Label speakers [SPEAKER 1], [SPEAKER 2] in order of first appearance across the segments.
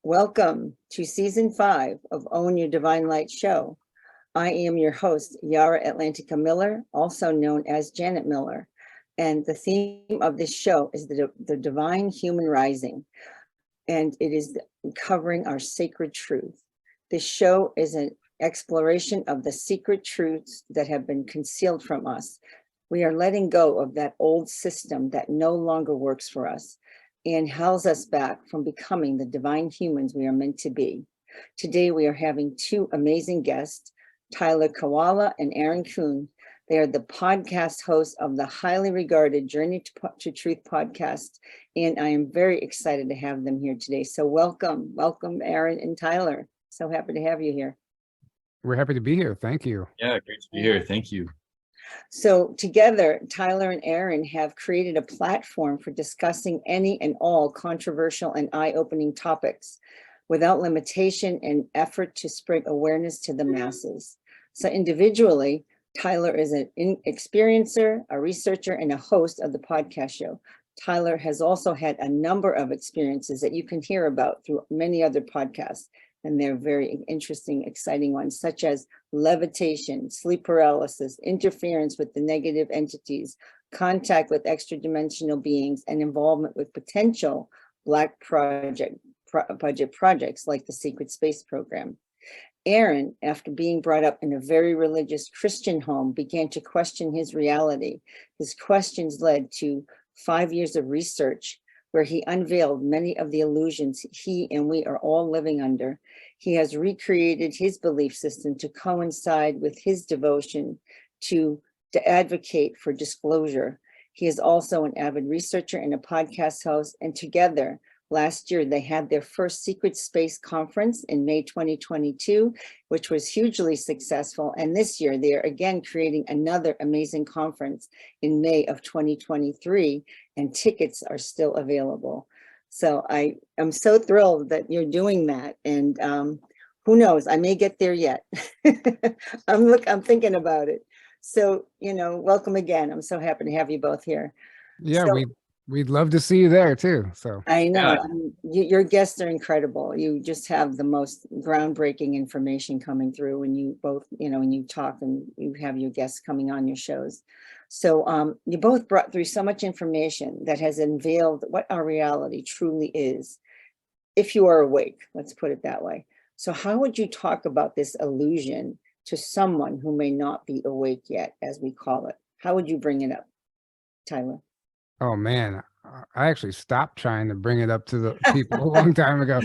[SPEAKER 1] Welcome to season 5 of Own Your Divine Light show. I am your host, Yarra Atlantica Miller, also known as Janet Miller. And the theme of this show is the divine human rising. And it is covering our sacred truth. This show is an exploration of the secret truths that have been concealed from us. We are letting go of that old system that no longer works for us and holds us back from becoming the divine humans we are meant to be. Today, we are having two amazing guests, Tyler Koala and Aaron Kuhn. They are the podcast hosts of the highly regarded Journey to Truth podcast, and I am very excited to have them here today. So welcome, Aaron and Tyler. So happy to have you here.
[SPEAKER 2] We're happy to be here. Thank you.
[SPEAKER 3] Yeah, great to be here. Thank you.
[SPEAKER 1] So together, Tyler and Aaron have created a platform for discussing any and all controversial and eye-opening topics without limitation and effort to spread awareness to the masses. So individually, Tyler is an experiencer, a researcher, and a host of the podcast show. Tyler has also had a number of experiences that you can hear about through many other podcasts, and they're very interesting, exciting ones, such as levitation, sleep paralysis, interference with the negative entities, contact with extra-dimensional beings, and involvement with potential Black budget projects like the Secret Space Program. Aaron, after being brought up in a very religious Christian home, began to question his reality. His questions led to 5 years of research where he unveiled many of the illusions he and we are all living under. He has recreated his belief system to coincide with his devotion to advocate for disclosure. He is also an avid researcher and a podcast host, and together, last year, they had their first Secret Space Conference in May 2022, which was hugely successful. And this year, they are again creating another amazing conference in May of 2023, and tickets are still available. So I am so thrilled that you're doing that. And who knows, I may get there yet. I'm thinking about it. So, welcome again. I'm so happy to have you both here.
[SPEAKER 2] Yeah, we'd love to see you there too. So
[SPEAKER 1] I know your guests are incredible. You just have the most groundbreaking information coming through when you both, when you talk and you have your guests coming on your shows. So you both brought through so much information that has unveiled what our reality truly is, if you are awake, let's put it that way. So how would you talk about this illusion to someone who may not be awake yet, as we call it? How would you bring it up, Tyler?
[SPEAKER 2] Oh man, I actually stopped trying to bring it up to the people a long time ago.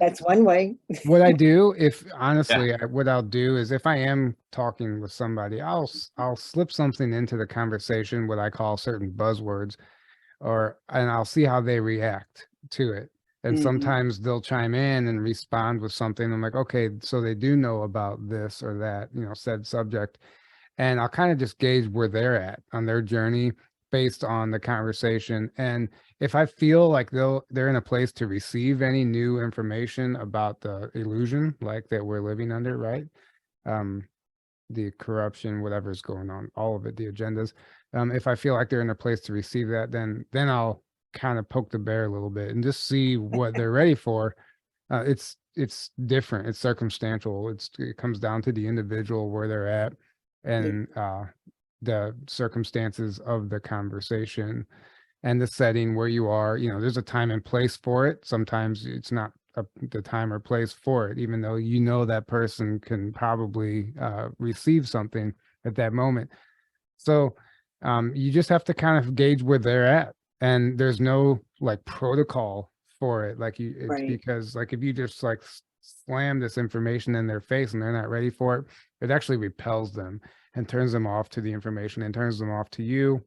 [SPEAKER 1] That's one way.
[SPEAKER 2] What I do, what I'll do is if I am talking with somebody, I'll slip something into the conversation, what I call certain buzzwords, and I'll see how they react to it. And sometimes they'll chime in and respond with something. I'm like, okay, so they do know about this or that, said subject. And I'll kind of just gauge where they're at on their journey based on the conversation. And if I feel like they're in a place to receive any new information about the illusion, like that we're living under, right? The corruption, whatever's going on, all of it, the agendas. If I feel like they're in a place to receive that, then I'll kind of poke the bear a little bit and just see what they're ready for. It's different. It's circumstantial. It comes down to the individual, where they're at, and the circumstances of the conversation and the setting where you are. There's a time and place for it. Sometimes it's not the time or place for it, even though that person can probably receive something at that moment. So you just have to kind of gauge where they're at, and there's no like protocol for it. Because like if you just like slam this information in their face and they're not ready for it, it actually repels them and turns them off to the information and turns them off to you,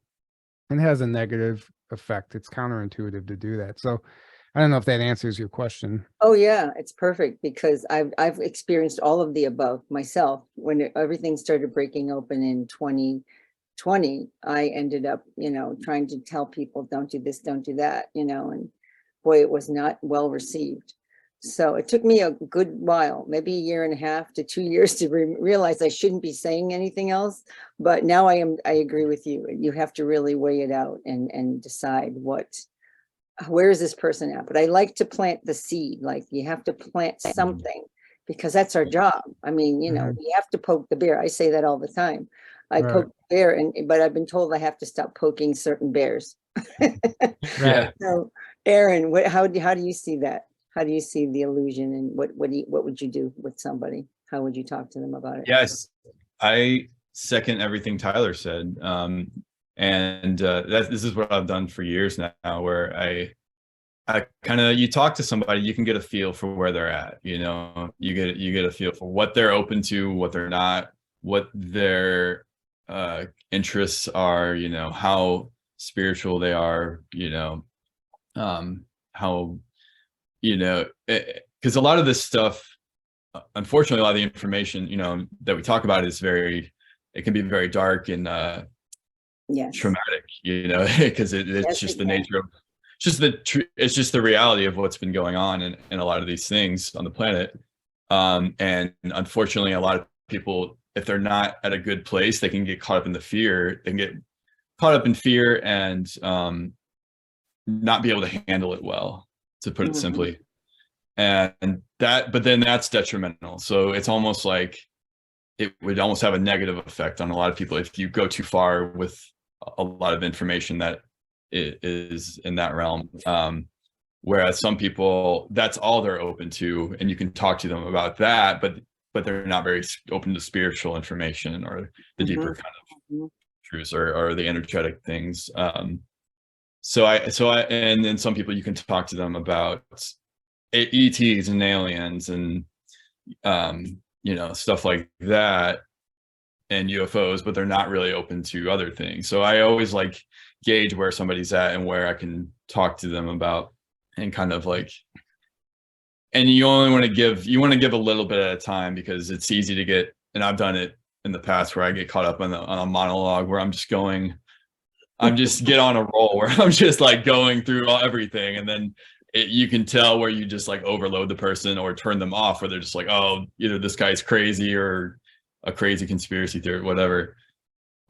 [SPEAKER 2] and has a negative effect. It's counterintuitive to do that. So I don't know if that answers your question.
[SPEAKER 1] Oh yeah, it's perfect, because I've experienced all of the above myself. When everything started breaking open in 2020, I ended up, trying to tell people, don't do this, don't do that, and boy, it was not well received. So it took me a good while, maybe 1.5 years to 2 years to realize I shouldn't be saying anything else. But now I agree with you. You have to really weigh it out and decide what where is this person at? But I like to plant the seed, like you have to plant something because that's our job. I mean, you know, we have to poke the bear. I say that all the time. I
[SPEAKER 2] Right.
[SPEAKER 1] poke the bear, but I've been told I have to stop poking certain bears.
[SPEAKER 2] Right.
[SPEAKER 1] So, Aaron, how do you see that? How do you see the illusion, and what would you do with somebody? How would you talk to them about it?
[SPEAKER 3] Yes, I second everything Tyler said. This is what I've done for years now, where I kind of, you talk to somebody, you can get a feel for where they're at. You know, you get a feel for what they're open to, what they're not, what their interests are. You know, how spiritual they are. You know, how, you know, because a lot of this stuff, unfortunately, a lot of the information, you know, that we talk about is it can be very dark and traumatic, you know, because it's just the nature of, it's just the reality of what's been going on in a lot of these things on the planet. And unfortunately, a lot of people, if they're not at a good place, they can get caught up in the fear. They can get caught up in fear and not be able to handle it well, to put it simply. And but then that's detrimental. So it's almost like it would almost have a negative effect on a lot of people if you go too far with a lot of information that is in that realm. Whereas some people, that's all they're open to, and you can talk to them about that, but they're not very open to spiritual information or the deeper kind of truths or the energetic things. And then some people, you can talk to them about ETs and aliens and you know, stuff like that, and UFOs, but they're not really open to other things. So I always like gauge where somebody's at and where I can talk to them about, and kind of like, and you only want to give a little bit at a time, because it's easy to get, and I've done it in the past where I get caught up on a monologue where I'm just get on a roll where I'm just like going through everything, and then you can tell where you just like overload the person or turn them off, where they're just like, oh, either this guy's crazy or a crazy conspiracy theory, whatever,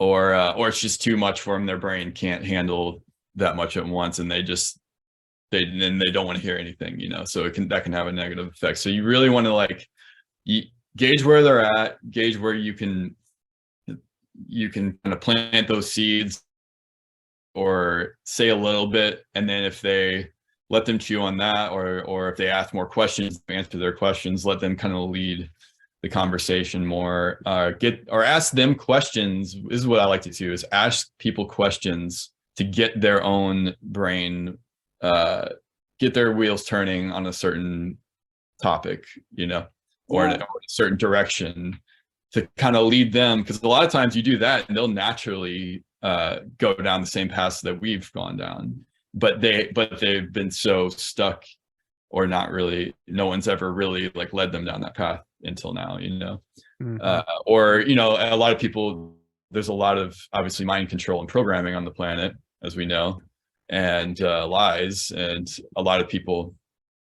[SPEAKER 3] or it's just too much for them. Their brain can't handle that much at once, and they don't want to hear anything, you know. So that can have a negative effect. So you really want to like gauge where they're at, gauge where you can kind of plant those seeds or say a little bit, and then if they let them chew on that, or if they ask more questions, answer their questions, let them kind of lead the conversation more. Ask them questions. This is what I like to do, is ask people questions to get their own brain, get their wheels turning on a certain topic, you know, or in a certain direction, to kind of lead them. Because a lot of times you do that and they'll naturally go down the same paths that we've gone down. But they've been so stuck, or not really, no one's ever really like led them down that path until now, you know. Or, you know, a lot of people, there's a lot of obviously mind control and programming on the planet, as we know, and lies, and a lot of people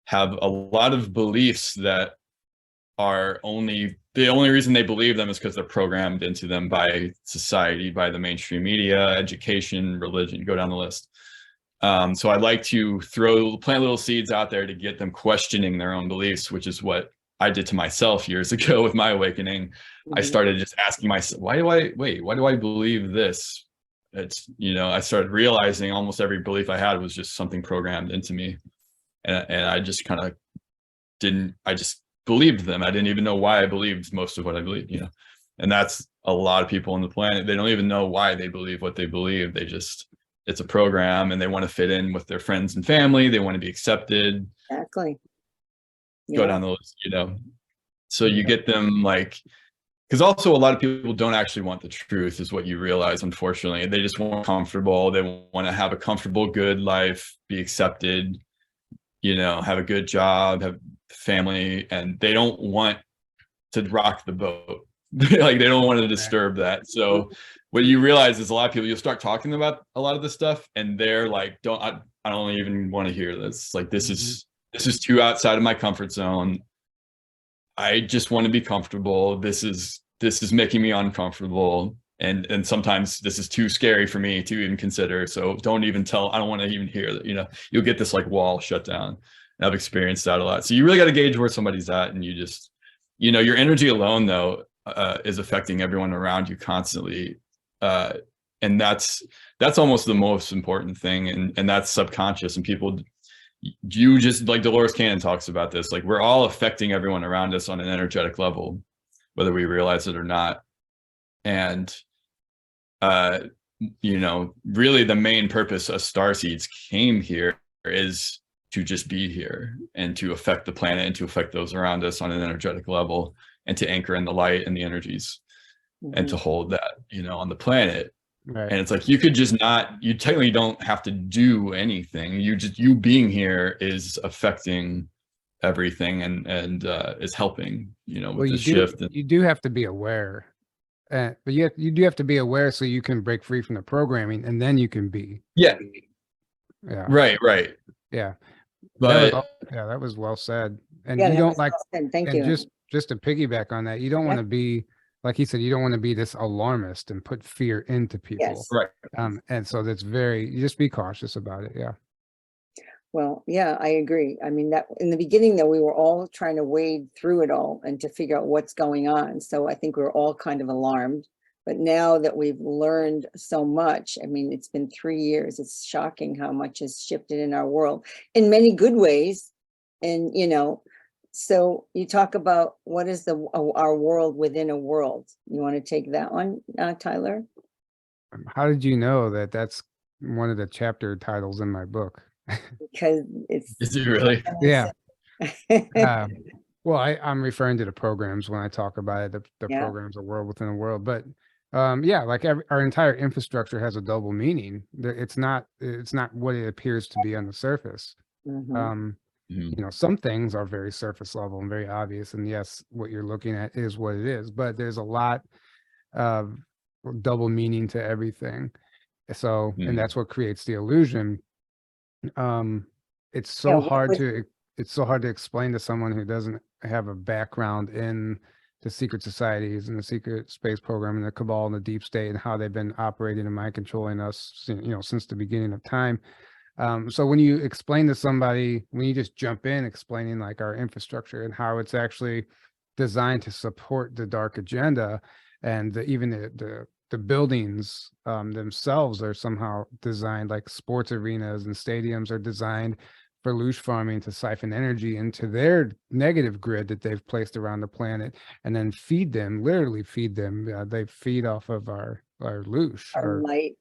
[SPEAKER 3] have a lot of beliefs that are the only reason they believe them is because they're programmed into them by society, by the mainstream media, education, religion, go down the list. So I'd like to plant little seeds out there to get them questioning their own beliefs, which is what I did to myself years ago with my awakening. I started just asking myself, why do I believe this? It's, you know, I started realizing almost every belief I had was just something programmed into me. And I just kind of I just believed them. I didn't even know why I believed most of what I believed, you know. And that's a lot of people on the planet. They don't even know why they believe what they believe. It's a program, and they want to fit in with their friends and family. They want to be accepted.
[SPEAKER 1] Exactly.
[SPEAKER 3] Go down the list, you know. So you get them like, because also a lot of people don't actually want the truth, is what you realize, unfortunately. They just want comfortable. They want to have a comfortable, good life, be accepted, you know, have a good job, have family, and they don't want to rock the boat. Like, they don't want to disturb that. So what you realize is a lot of people, you'll start talking about a lot of this stuff, and they're like, I don't even want to hear this. Like, this is too outside of my comfort zone. I just want to be comfortable. This is making me uncomfortable. And sometimes this is too scary for me to even consider. So don't even tell, I don't want to even hear that, you'll get this like wall shut down. And I've experienced that a lot. So you really got to gauge where somebody's at, and you just, your energy alone though, is affecting everyone around you constantly. And that's almost the most important thing. And that's subconscious, and people, you just, like Dolores Cannon talks about this, like we're all affecting everyone around us on an energetic level, whether we realize it or not. And really the main purpose of starseeds came here is to just be here and to affect the planet and to affect those around us on an energetic level, and to anchor in the light and the energies, and to hold that, on the planet.
[SPEAKER 2] Right.
[SPEAKER 3] And it's like, you could just you technically don't have to do anything. You being here is affecting everything, and is helping, with the shift.
[SPEAKER 2] You do have to be aware. But you do have to be aware so you can break free from the programming, and then you can be.
[SPEAKER 3] Yeah. Right.
[SPEAKER 2] Yeah.
[SPEAKER 3] But
[SPEAKER 2] That was well said. And
[SPEAKER 1] Yeah,
[SPEAKER 2] you
[SPEAKER 1] that
[SPEAKER 2] don't
[SPEAKER 1] was
[SPEAKER 2] like,
[SPEAKER 1] well said. Thank
[SPEAKER 2] and
[SPEAKER 1] you.
[SPEAKER 2] just to piggyback on that, you don't want to be, like he said, you don't want to be this alarmist and put fear into people.
[SPEAKER 1] Yes.
[SPEAKER 3] right.
[SPEAKER 2] And so you just be cautious about it. Yeah.
[SPEAKER 1] Well, yeah, I agree. I mean, that in the beginning, though, we were all trying to wade through it all and to figure out what's going on. So I think we're all kind of alarmed. But now that we've learned so much, I mean, it's been 3 years. It's shocking how much has shifted in our world in many good ways. And, so you talk about what is our world within a world. You want to take that one, Tyler?
[SPEAKER 2] How did you know that that's one of the chapter titles in my book?
[SPEAKER 1] Because it's.
[SPEAKER 3] Is it really?
[SPEAKER 2] Yeah. Well, I'm referring to the programs when I talk about it, the programs, a world within a world. But like our entire infrastructure has a double meaning. It's not what it appears to be on the surface. Some things are very surface level and very obvious. And yes, what you're looking at is what it is. But there's a lot of double meaning to everything. So, and that's what creates the illusion. It's so hard to explain to someone who doesn't have a background in the secret societies and the secret space program and the cabal and the deep state and how they've been operating and mind controlling us, since the beginning of time. So when you explain to somebody, when you just jump in explaining like our infrastructure and how it's actually designed to support the dark agenda, and even the buildings themselves are somehow designed, like sports arenas and stadiums are designed for loosh farming to siphon energy into their negative grid that they've placed around the planet, and then literally feed them. They feed off of our loosh,
[SPEAKER 1] our light,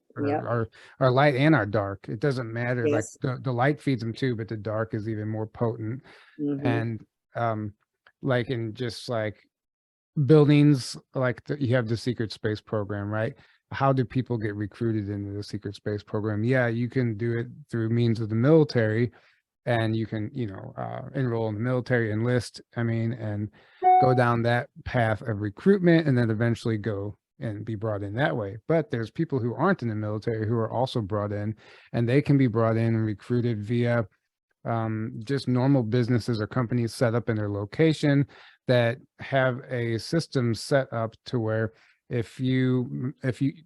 [SPEAKER 2] our light and our dark. It doesn't matter.
[SPEAKER 1] Yes.
[SPEAKER 2] Like the light feeds them too, but the dark is even more potent. And like in just like buildings, like you have the secret space program, right? How do people get recruited into the secret space program? Yeah, you can do it through means of the military, and you can enroll in the military, enlist, and go down that path of recruitment, and then eventually go and be brought in that way. But there's people who aren't in the military who are also brought in, and they can be brought in and recruited via just normal businesses or companies set up in their location that have a system set up to where if you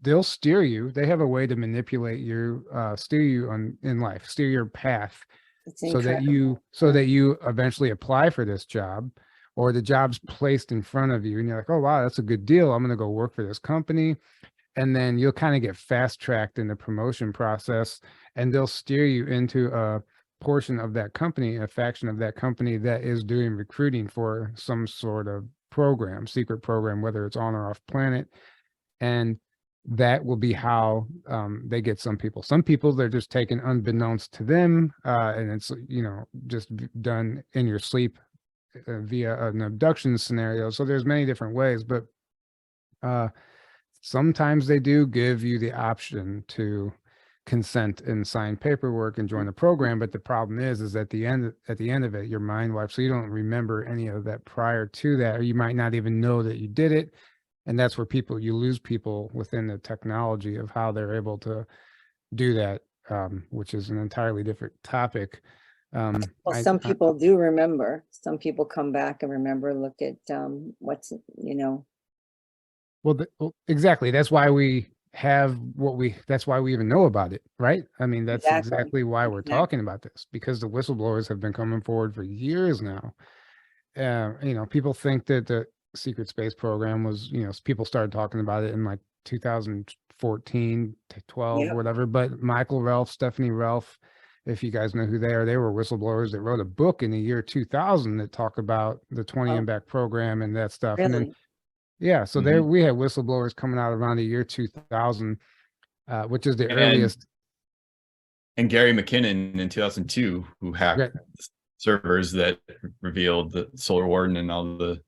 [SPEAKER 2] they'll steer you. They have a way to manipulate you, steer you in life, steer your path, so that you eventually apply for this job, or the job's placed in front of you and you're like, oh wow, that's a good deal, I'm going to go work for this company. And then you'll kind of get fast tracked in the promotion process, and they'll steer you into a portion of that company, a faction of that company that is doing recruiting for some sort of program, secret program, whether it's on or off planet. And that will be how they get some people. Some people, they're just taken unbeknownst to them, and it's just done in your sleep via an abduction scenario. So there's many different ways, but sometimes they do give you the option to consent and sign paperwork and join the program. But the problem is at the end of it, your mind wipes, so you don't remember any of that prior to that, or you might not even know that you did it. And that's where you lose people within the technology of how they're able to do that, which is an entirely different topic.
[SPEAKER 1] Well, some people do remember. Some people come back and remember, look at what's,
[SPEAKER 2] Well, exactly. That's why we have that's why we even know about it, right? I mean, that's exactly why we're talking about this, because the whistleblowers have been coming forward for years now. People think that the secret space program was, people started talking about it in like 2014 to 12,
[SPEAKER 1] Yep.
[SPEAKER 2] whatever. But Michael Ralph, Stephanie Ralph, if you guys know who they were whistleblowers that wrote a book in the year 2000 that talked about the 20 and back program and that stuff.
[SPEAKER 1] Really?
[SPEAKER 2] And then, yeah, so there we had whistleblowers coming out around the year 2000, which is the earliest.
[SPEAKER 3] And Gary McKinnon in 2002, who hacked servers that revealed the Solar Warden and all the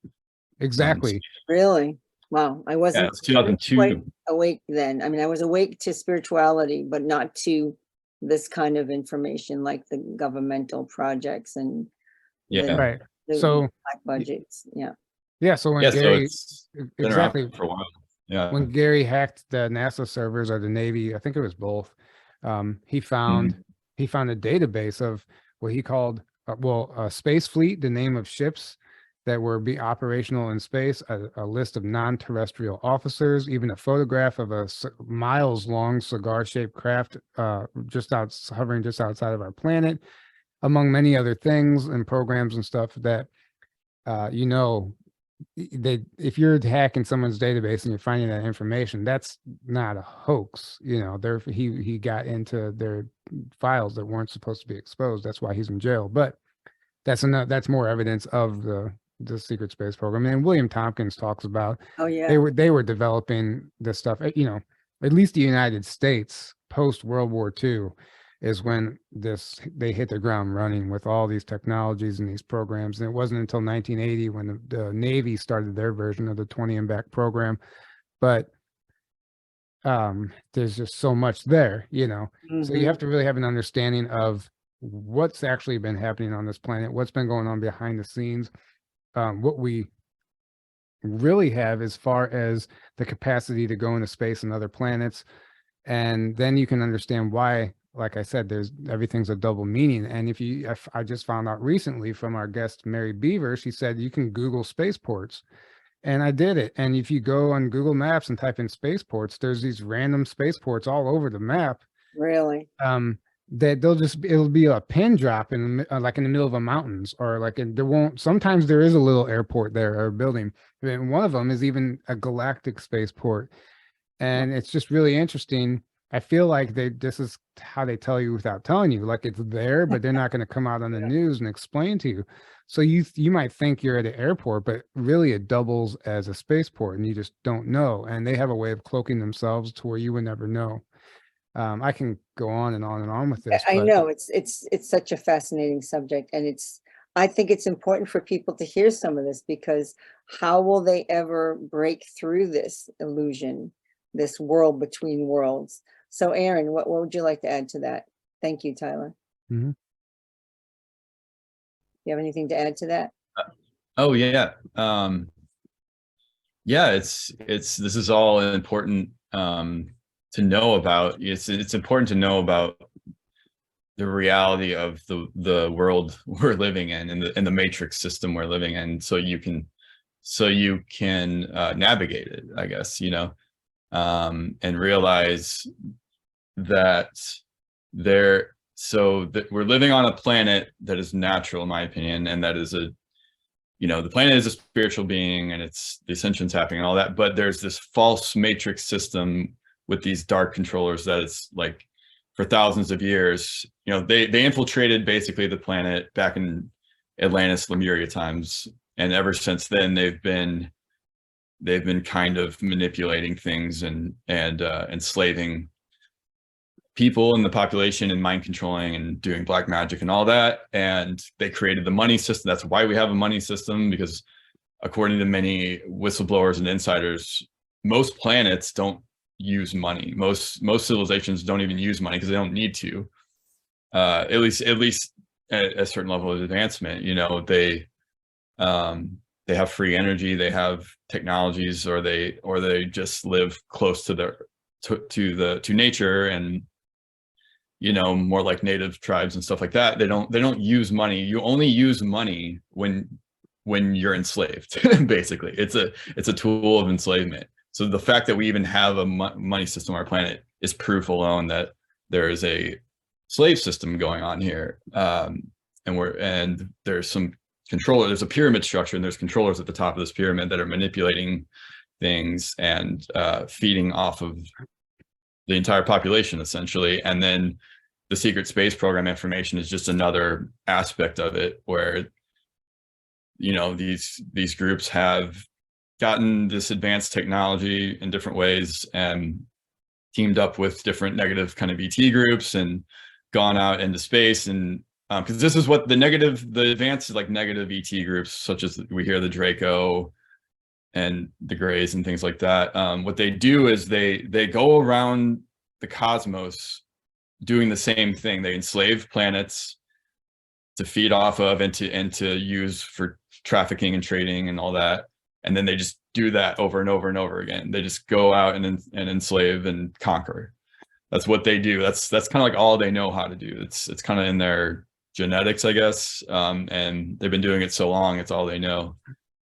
[SPEAKER 2] exactly.
[SPEAKER 1] Really? Wow. I wasn't
[SPEAKER 3] it's 2002
[SPEAKER 1] quite awake then. I mean, I was awake to spirituality, but not to this kind of information like the governmental projects and
[SPEAKER 2] right.
[SPEAKER 1] the
[SPEAKER 2] So
[SPEAKER 1] black budgets. Yeah.
[SPEAKER 2] Yeah. So when Gary, exactly
[SPEAKER 3] for a while. Yeah.
[SPEAKER 2] When Gary hacked the NASA servers or the Navy, I think it was both. He found a database of what he called a space fleet, the name of ships that were be operational in space, a list of non-terrestrial officers, even a photograph of a miles-long cigar-shaped craft hovering just outside of our planet, among many other things and programs and stuff that if you're hacking someone's database and you're finding that information, that's not a hoax. He got into their files that weren't supposed to be exposed. That's why he's in jail. But that's more evidence of the secret space program. And William Tompkins talks about they were developing this stuff. At least the United States post World War II is when they hit the ground running with all these technologies and these programs. And it wasn't until 1980 when the Navy started their version of the 20 and back program. But there's just so much there, So you have to really have an understanding of what's actually been happening on this planet, what's been going on behind the scenes, what we really have as far as the capacity to go into space and other planets. And then you can understand why, like I said, everything's a double meaning. And I just found out recently from our guest, Mary Beaver, she said, you can Google spaceports. And I did it. And if you go on Google Maps and type in spaceports, there's these random spaceports all over the map.
[SPEAKER 1] Really?
[SPEAKER 2] That it'll be a pin drop in like in the middle of the mountains, or sometimes there is a little airport there or building. And one of them is even a galactic spaceport. And it's just really interesting. I feel like this is how they tell you without telling you, like it's there, but they're not going to come out on the news and explain to you. So you might think you're at an airport, but really it doubles as a spaceport and you just don't know. And they have a way of cloaking themselves to where you would never know. I can go on and on and on with this.
[SPEAKER 1] I know it's such a fascinating subject, and I think it's important for people to hear some of this, because how will they ever break through this illusion, this world between worlds? So Aaron, what would you like to add to that? Thank you, Tyler.
[SPEAKER 2] Mm-hmm.
[SPEAKER 1] You have anything to add to that?
[SPEAKER 3] This is all important to know about. It's important to know about the reality of the world we're living in and the matrix system we're living in, so you can navigate it, I guess, and realize that we're living on a planet that is natural, in my opinion, and that is the planet is a spiritual being, and it's the ascension's happening and all that, but there's this false matrix system with these dark controllers that it's like for thousands of years, they infiltrated basically the planet back in Atlantis, Lemuria times, and ever since then they've been kind of manipulating things and enslaving people in the population and mind controlling and doing black magic and all that. And they created the money system. That's why we have a money system, because according to many whistleblowers and insiders, most planets don't use money. Most civilizations don't even use money because they don't need to. At least at a certain level of advancement, they have free energy, they have technologies, or they just live close to nature, and more like native tribes and stuff like that. They don't use money. You only use money when you're enslaved. Basically, it's a tool of enslavement. So the fact that we even have a money system on our planet is proof alone that there is a slave system going on here. And there's some controller, there's a pyramid structure, and there's controllers at the top of this pyramid that are manipulating things and feeding off of the entire population, essentially. And then the secret space program information is just another aspect of it, where, you know, these groups have gotten this advanced technology in different ways and teamed up with different negative kind of ET groups and gone out into space. And because this is what the advanced like negative ET groups, such as we hear the Draco and the Greys and things like that, what they do is they go around the cosmos doing the same thing. They enslave planets to feed off of and to use for trafficking and trading and all that. And then they just do that over and over and over again. They just go out and enslave and conquer. That's what they do. That's kind of like all they know how to do. It's kind of in their genetics, I guess. And they've been doing it so long, it's all they know.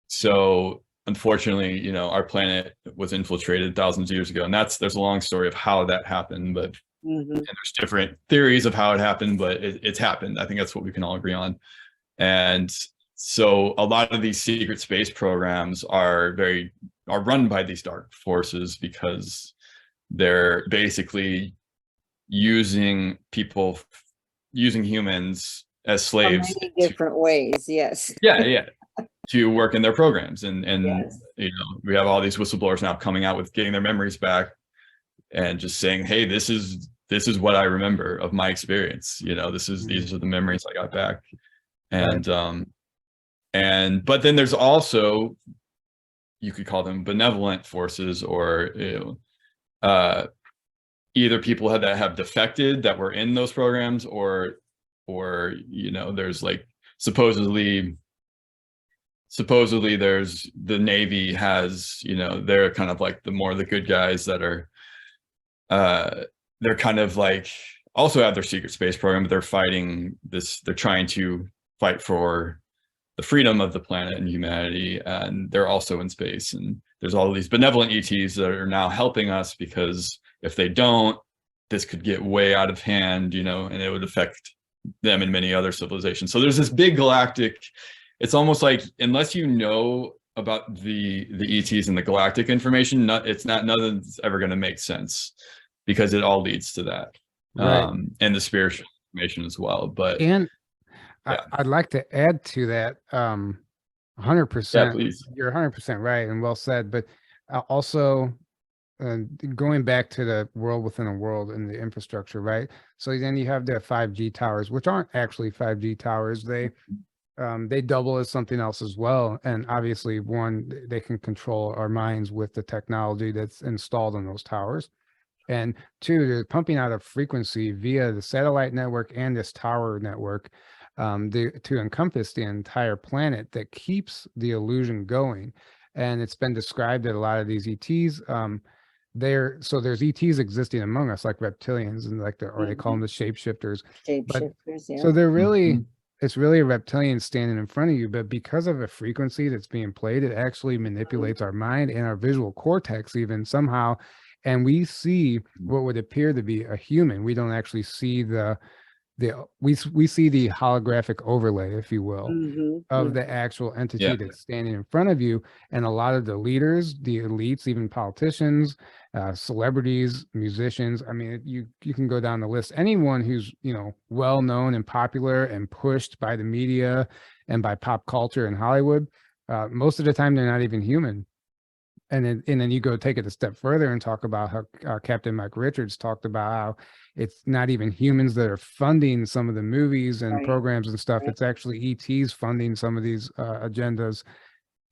[SPEAKER 3] So unfortunately, you know, our planet was infiltrated thousands of years ago, and there's a long story of how that happened, but and there's different theories of how it happened, but it's happened. I think that's what we can all agree on. And so a lot of these secret space programs are run by these dark forces, because they're basically using humans as slaves
[SPEAKER 1] in many different ways. Yes.
[SPEAKER 3] Yeah. To work in their programs. And
[SPEAKER 1] yes.
[SPEAKER 3] You know, we have all these whistleblowers now coming out with getting their memories back and just saying, hey, this is what I remember of my experience. You know, these are the memories I got back. And but then there's also, you could call them benevolent forces, or, you know, either people that have defected that were in those programs, or, you know, there's like supposedly there's the Navy has, you know, they're kind of like the good guys that are, they're kind of like also have their secret space program, but they're trying to fight for the freedom of the planet and humanity, and they're also in space. And there's all these benevolent ETs that are now helping us, because if they don't, this could get way out of hand, you know, and it would affect them and many other civilizations. So there's this big galactic, it's almost like, unless you know about the ETs and the galactic information, nothing's ever going to make sense, because it all leads to that.
[SPEAKER 2] Right.
[SPEAKER 3] And the spiritual information as well. But
[SPEAKER 2] yeah. I'd like to add to that, 100%.
[SPEAKER 3] Yeah, please.
[SPEAKER 2] You're 100% right, and well said. But also, going back to the world within a world and the infrastructure, right? So then you have the 5G towers, which aren't actually 5G towers. They double as something else as well. And obviously, one, they can control our minds with the technology that's installed on those towers. And two, they're pumping out a frequency via the satellite network and this tower network, to encompass the entire planet, that keeps the illusion going. And it's been described that a lot of these ETs, there's ETs existing among us, like reptilians, and like or they call them the shapeshifters.
[SPEAKER 1] Shapeshifters, yeah.
[SPEAKER 2] So they're really, it's really a reptilian standing in front of you, but because of a frequency that's being played, it actually manipulates our mind and our visual cortex even somehow. And we see what would appear to be a human. We don't actually see we see the holographic overlay, if you will, of the actual entity that's standing in front of you. And a lot of the leaders, the elites, even politicians, celebrities, musicians, I mean, you can go down the list. Anyone who's, you know, well known and popular and pushed by the media and by pop culture and Hollywood, most of the time they're not even human. And then you go take it a step further and talk about how Captain Mike Richards talked about how it's not even humans that are funding some of the movies and programs and stuff. It's actually ETs funding some of these agendas.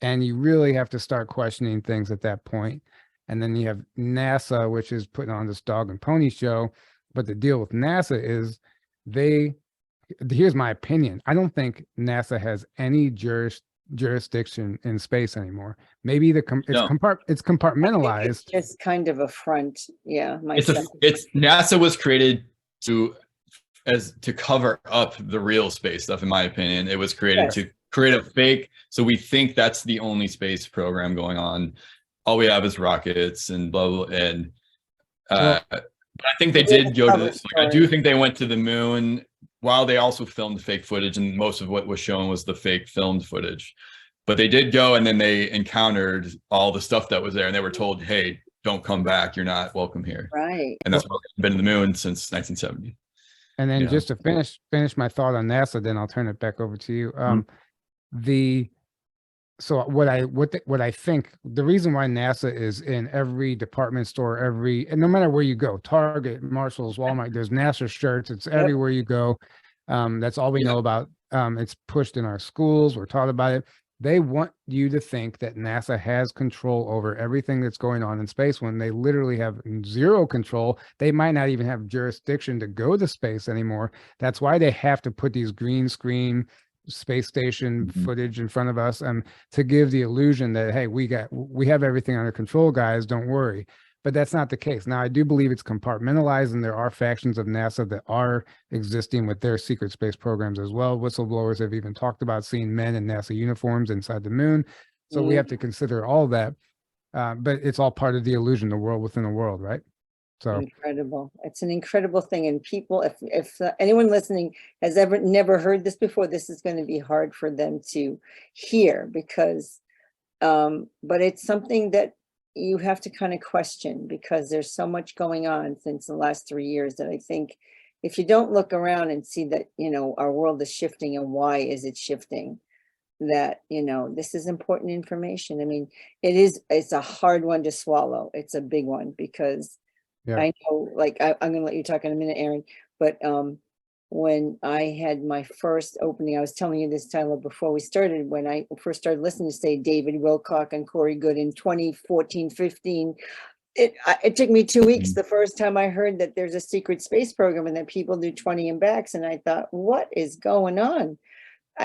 [SPEAKER 2] And you really have to start questioning things at that point. And then you have NASA, which is putting on this dog and pony show. But the deal with NASA is here's my opinion. I don't think NASA has any jurisdiction in space anymore. Maybe it's compartmentalized.
[SPEAKER 1] It's just kind of a front. Yeah.
[SPEAKER 3] It's NASA was created to cover up the real space stuff, in my opinion. It was created to create a fake, so we think that's the only space program going on. all we have is rockets and blah, blah, and
[SPEAKER 2] Well-
[SPEAKER 3] but I think they did go to this. Like, I do think they went to the moon, while they also filmed fake footage, and most of what was shown was the fake filmed footage. But they did go, and then they encountered all the stuff that was there, and they were told, "Hey, don't come back. You're not welcome here."
[SPEAKER 1] Right.
[SPEAKER 3] And that's why they've been to the moon since 1970.
[SPEAKER 2] And then
[SPEAKER 3] Yeah.
[SPEAKER 2] just to finish my thought on NASA, then I'll turn it back over to you. So what I think the reason why NASA is in every department store, and no matter where you go, Target, Marshalls, Walmart, there's NASA shirts. It's everywhere you go. That's all we know about. It's pushed in our schools. We're taught about it. They want you to think that NASA has control over everything that's going on in space when they literally have zero control. They might not even have jurisdiction to go to space anymore. That's why they have to put these green screen space station footage in front of us to give the illusion that, hey, we have everything under control, guys, don't worry. But that's not the case. Now, I do believe it's compartmentalized, and there are factions of NASA that are existing with their secret space programs as well. Whistleblowers have even talked about seeing men in NASA uniforms inside the moon. So we have to consider all that. But it's all part of the illusion, the world within a world, right? So
[SPEAKER 1] incredible. It's an incredible thing. And people, if anyone listening has never heard this before, this is going to be hard for them to hear because, but it's something that you have to kind of question because there's so much going on since the last 3 years that I think if you don't look around and see that, our world is shifting and why is it shifting, that, this is important information. I mean, it's a hard one to swallow. It's a big one because I know, like, I'm going to let you talk in a minute, Aaron, but when I had my first opening, I was telling you this, Tyler, before we started, when I first started listening to, say, David Wilcock and Corey Good in 2014, 15, it took me 2 weeks the first time I heard that there's a secret space program and that people do 20 and backs. And I thought, what is going on?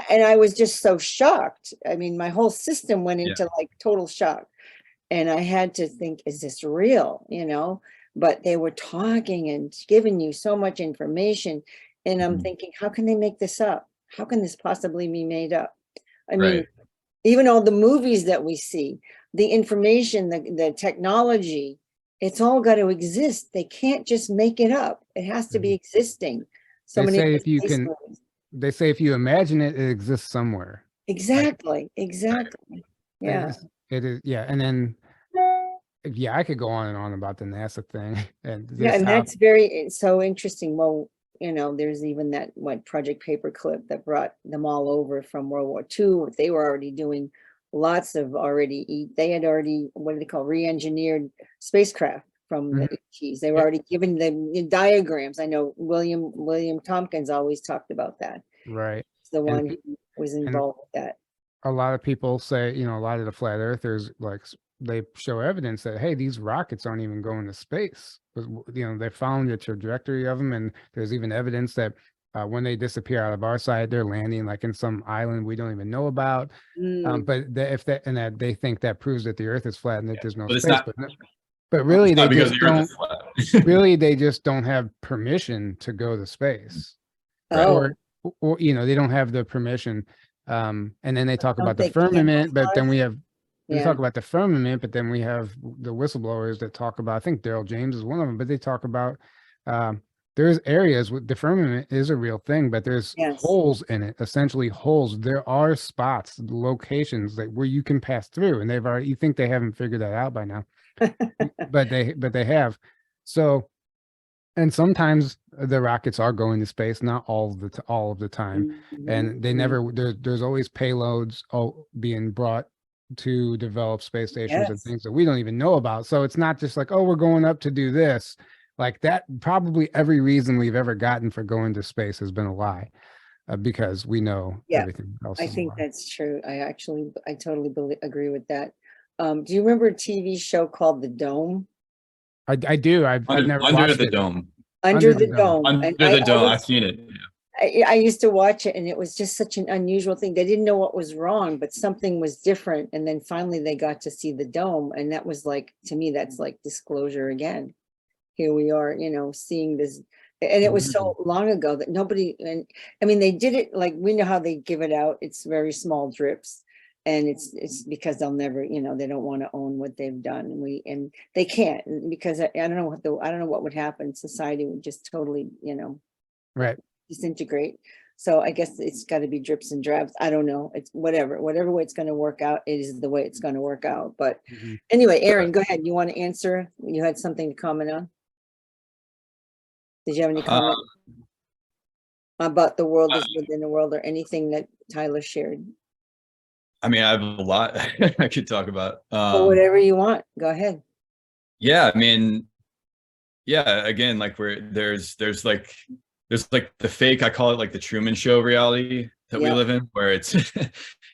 [SPEAKER 1] And I was just so shocked. I mean, my whole system went into like total shock. And I had to think, is this real? But they were talking and giving you so much information. And I'm thinking, how can they make this up? How can this possibly be made up? I mean, even all the movies that we see, the information, the technology, it's all got to exist. They can't just make it up. It has to be existing.
[SPEAKER 2] they say if you imagine it, it exists somewhere.
[SPEAKER 1] Exactly. Yeah.
[SPEAKER 2] It is. Yeah. And then, I could go on and on about the NASA thing. And
[SPEAKER 1] that's so interesting. Well, there's even that Project Paperclip that brought them all over from World War II. They were already doing lots of they had already, what do they call, re-engineered spacecraft from the 80s. They were already given the diagrams. I know William Tompkins always talked about that.
[SPEAKER 2] Right.
[SPEAKER 1] He's the one who was involved with that.
[SPEAKER 2] A lot of people say, a lot of the flat earthers, like, they show evidence that, hey, these rockets aren't even going to space. They found the trajectory of them, and there's even evidence that when they disappear out of our side, they're landing like in some island we don't even know about. But that they think that proves that the Earth is flat and that there's no space. But really, they just don't. Really, they just don't have permission to go to space, or they don't have the permission. And then they talk about the firmament, but then we have. We talk about the firmament, but then we have the whistleblowers that talk about, I think Daryl James is one of them, but they talk about there's areas with the firmament is a real thing, but there's holes in it, essentially holes. There are spots, locations where you can pass through, and you think they haven't figured that out by now, but they have. So, and sometimes the rockets are going to space, not all of the time, and they never. There's always payloads being brought to develop space stations and things that we don't even know about. So it's not just like, oh, we're going up to do this. Like that, probably every reason we've ever gotten for going to space has been a lie, because we know everything else.
[SPEAKER 1] I think that's true. I totally agree with that. Do you remember a TV show called The Dome?
[SPEAKER 2] I do. I've never watched
[SPEAKER 3] Under the
[SPEAKER 2] it.
[SPEAKER 3] Dome.
[SPEAKER 1] Under the Dome.
[SPEAKER 3] Under the Dome. I've seen it.
[SPEAKER 1] I used to watch it, and it was just such an unusual thing. They didn't know what was wrong, but something was different. And then finally they got to see the dome. And that was like, to me, that's like disclosure again. Here we are, seeing this. And it was so long ago that nobody, and I mean, they did it like, we know how they give it out. It's very small drips. And it's because they'll never, you know, they don't want to own what they've done. And they can't, because I don't know what would happen. Society would just totally, you know,
[SPEAKER 2] Right.
[SPEAKER 1] disintegrate. So I guess it's got to be drips and drabs. I don't know. It's whatever way it's going to work out, it is the way it's going to work out. But anyway, Aaron, go ahead. You want to answer? You had something to comment on? Did you have any comment about the world is within the world, or anything that Tyler shared?
[SPEAKER 3] I mean, I have a lot I could talk about.
[SPEAKER 1] Or whatever you want. Go ahead.
[SPEAKER 3] Yeah, I mean, yeah, again, like there's like the fake, I call it like the Truman Show reality that we live in, where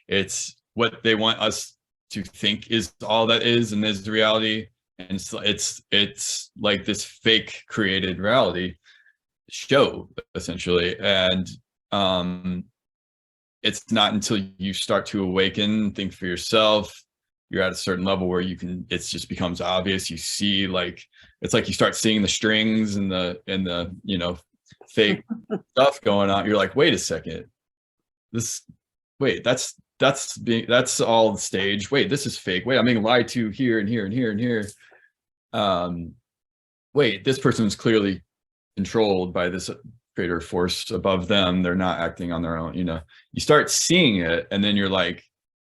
[SPEAKER 3] it's what they want us to think is all that is, and is the reality. And it's like this fake created reality show, essentially. And it's not until you start to awaken, think for yourself, you're at a certain level where you can, it just becomes obvious. You see, like, it's like you start seeing the strings and the you know, fake stuff going on. You're like, wait a second, that's all the stage. Wait, this is fake. Wait, I'm being lied to here and here and here and here. Wait, this person's clearly controlled by this greater force above them. They're not acting on their own. You know, you start seeing it, and then you're like,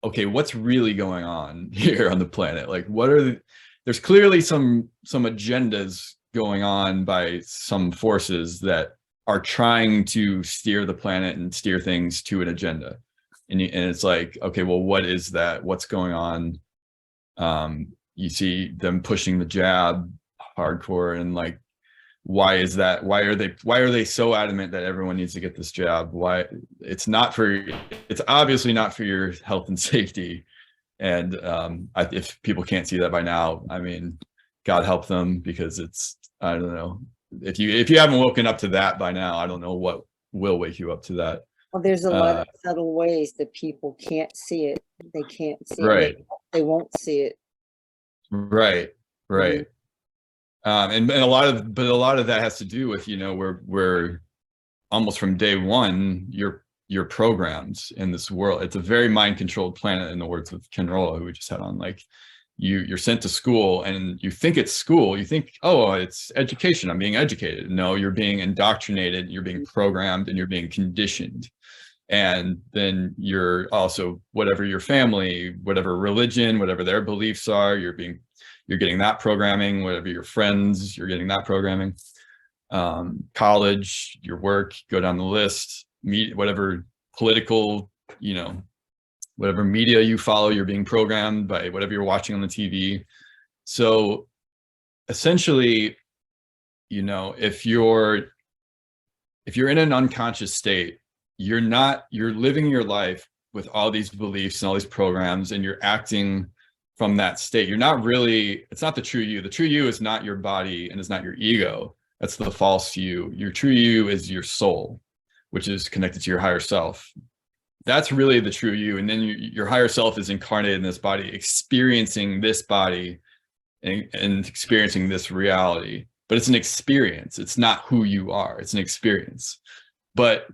[SPEAKER 3] okay, what's really going on here on the planet? Like, there's clearly some agendas going on by some forces that are trying to steer the planet and steer things to an agenda. And it's like, okay, well, what is that? What's going on? You see them pushing the jab hardcore, and like, why is that? Why are they so adamant that everyone needs to get this jab? Why? It's obviously not for your health and safety. And if people can't see that by now, I mean, God help them, because I don't know, if you haven't woken up to that by now, I don't know what will wake you up to that.
[SPEAKER 1] Well, there's a lot of subtle ways that people can't see it. They can't see
[SPEAKER 3] it.
[SPEAKER 1] They won't see it.
[SPEAKER 3] Right. And a lot of that has to do with, you know, we're almost from day one, you're programmed in this world. It's a very mind-controlled planet, in the words of Ken Rolla, who we just had on. Like, you're sent to school, and you think it's school. You think, oh, it's education. I'm being educated. No, you're being indoctrinated. You're being programmed, and you're being conditioned. And then you're also, whatever your family, whatever religion, whatever their beliefs are, you're getting that programming. Whatever your friends, you're getting that programming. College, your work, go down the list. Whatever political, you know, whatever media you follow, you're being programmed by whatever you're watching on the TV. So essentially, you know, if you're in an unconscious state, you're living your life with all these beliefs and all these programs, and you're acting from that state. It's not the true you. The true you is not your body, and is not your ego. That's the false you. Your true you is your soul, which is connected to your higher self. That's really the true you. And then your higher self is incarnated in this body, experiencing this body and experiencing this reality. But it's an experience. It's not who you are. It's an experience. But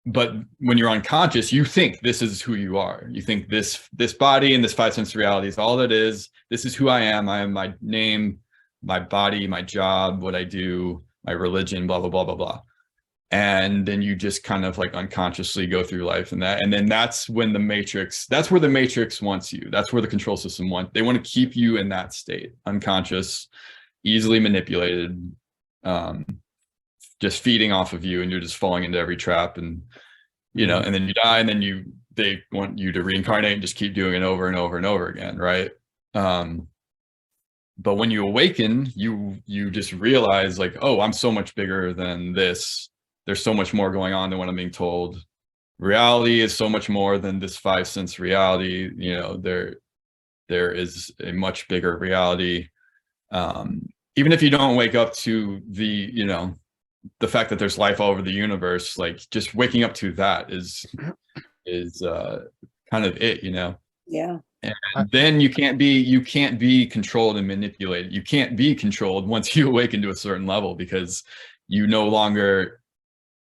[SPEAKER 3] when you're unconscious, you think this is who you are. You think this body and this five sense reality is all that is. This is who I am. I am my name, my body, my job, what I do, my religion, blah, blah, blah, blah, blah. And then you just kind of like unconsciously go through life, and then that's where the matrix wants you. That's where the control system they want to keep you in that state, unconscious, easily manipulated, just feeding off of you, and you're just falling into every trap. And, you know, and then you die, and then they want you to reincarnate and just keep doing it over and over and over again. Right. But when you awaken, you just realize, like, oh, I'm so much bigger than this. There's so much more going on than what I'm being told. Reality is so much more than this five sense reality. You know, there is a much bigger reality. Even if you don't wake up to the fact that there's life all over the universe, like, just waking up to that is kind of it, you know?
[SPEAKER 1] Yeah.
[SPEAKER 3] And then you can't be controlled and manipulated. You can't be controlled once you awaken to a certain level, because you no longer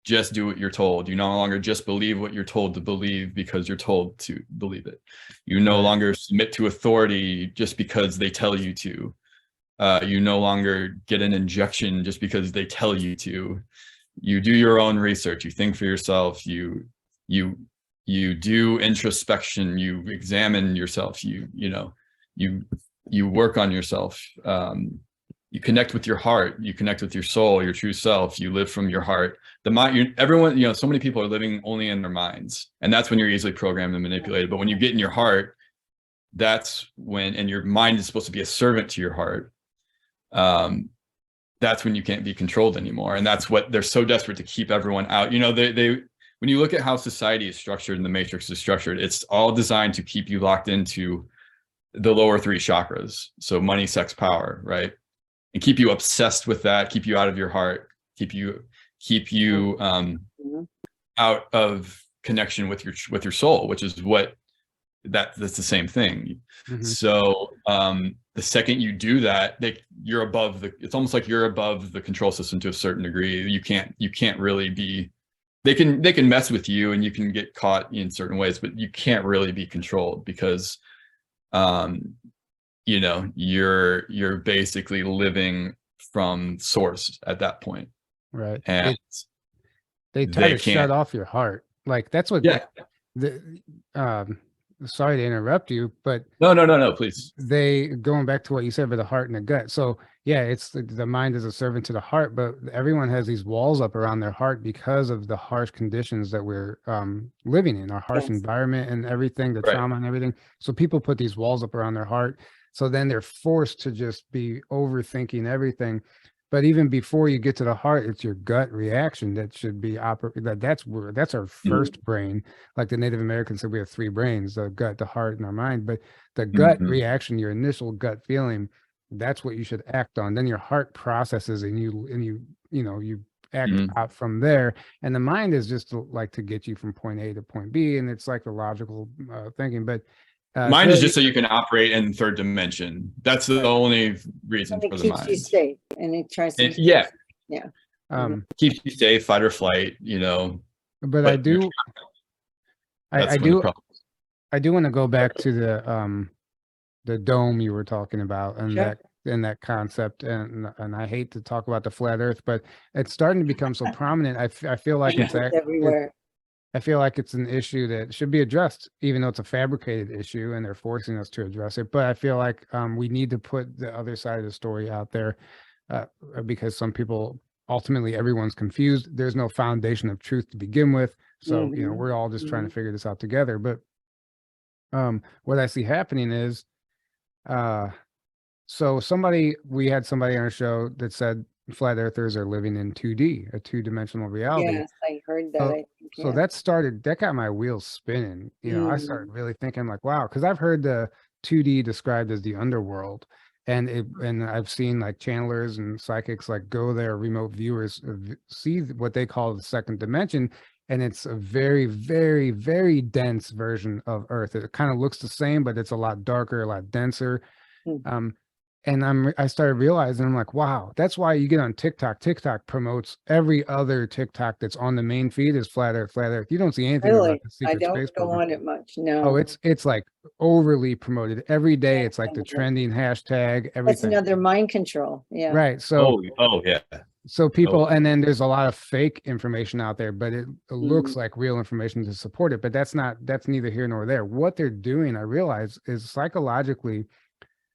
[SPEAKER 3] just do what you're told. You no longer just believe what you're told to believe because you're told to believe it. You no longer submit to authority just because they tell you to. You no longer get an injection just because they tell you to. You do your own research. You think for yourself. You do introspection. You examine yourself. You work on yourself. You connect with your heart. You connect with your soul, your true self. You live from your heart. The mind. Everyone. So many people are living only in their minds, and that's when you're easily programmed and manipulated. But when you get in your heart, that's when. And your mind is supposed to be a servant to your heart. That's when you can't be controlled anymore, and that's what they're so desperate to keep everyone out. They when you look at how society is structured and the matrix is structured, it's all designed to keep you locked into the lower three chakras. So money, sex, power, right? And keep you obsessed with that, keep you out of your heart, keep you out of connection with your soul, which is what that's the same thing. So the second you do that, you're above it's almost like you're above the control system to a certain degree. You can't really be, they can mess with you and you can get caught in certain ways, but you can't really be controlled because you're basically living from source at that point.
[SPEAKER 2] Right.
[SPEAKER 3] And
[SPEAKER 2] they try to shut off your heart. Like that's what sorry to interrupt you, but
[SPEAKER 3] no, please.
[SPEAKER 2] Going back to what you said about the heart and the gut. So yeah, it's the mind is a servant to the heart, but everyone has these walls up around their heart because of the harsh conditions that we're living in, our harsh environment and everything, the trauma and everything. So people put these walls up around their heart. So then they're forced to just be overthinking everything. But even before you get to the heart, it's your gut reaction that should be that's our first brain. Like the Native Americans said, we have three brains: the gut, the heart, and our mind. But the gut reaction, your initial gut feeling, that's what you should act on. Then your heart processes and you act out from there. And the mind is just to get you from point A to point B, and it's like the logical thinking. But
[SPEAKER 3] mind is just so you can operate in third dimension. That's the only reason for the mind.
[SPEAKER 1] It keeps you safe, and it tries to.
[SPEAKER 3] Keeps you safe, fight or flight.
[SPEAKER 2] But I do want to go back to the dome you were talking about, and that concept, and I hate to talk about the flat Earth, but it's starting to become so prominent. I feel like it's
[SPEAKER 1] everywhere.
[SPEAKER 2] I feel like it's an issue that should be addressed, even though it's a fabricated issue and they're forcing us to address it. But I feel like we need to put the other side of the story out there because some people, ultimately, everyone's confused. There's no foundation of truth to begin with. So, we're all just trying to figure this out together. But what I see happening is, so we had somebody on our show that said flat earthers are living in 2D, a two-dimensional reality.
[SPEAKER 1] Yes, I heard that.
[SPEAKER 2] So that got my wheels spinning. I started really thinking like, wow, because I've heard the 2D described as the underworld, and I've seen like channelers and psychics like go there, remote viewers see what they call the second dimension, and it's a very, very, very dense version of Earth. It kind of looks the same, but it's a lot darker, a lot denser. And I started realizing, I'm like, wow, that's why you get on TikTok. TikTok promotes every other TikTok that's on the main feed is flat Earth, flat Earth. You don't see anything about the secret space
[SPEAKER 1] I don't go
[SPEAKER 2] program.
[SPEAKER 1] on it much. No.
[SPEAKER 2] Oh, it's like overly promoted every day. It's like the trending hashtag. Everything.
[SPEAKER 1] That's another mind control. Yeah.
[SPEAKER 2] Right. So.
[SPEAKER 3] Oh yeah.
[SPEAKER 2] So people, and then there's a lot of fake information out there, but it looks like real information to support it. But that's neither here nor there. What they're doing, I realize, is psychologically,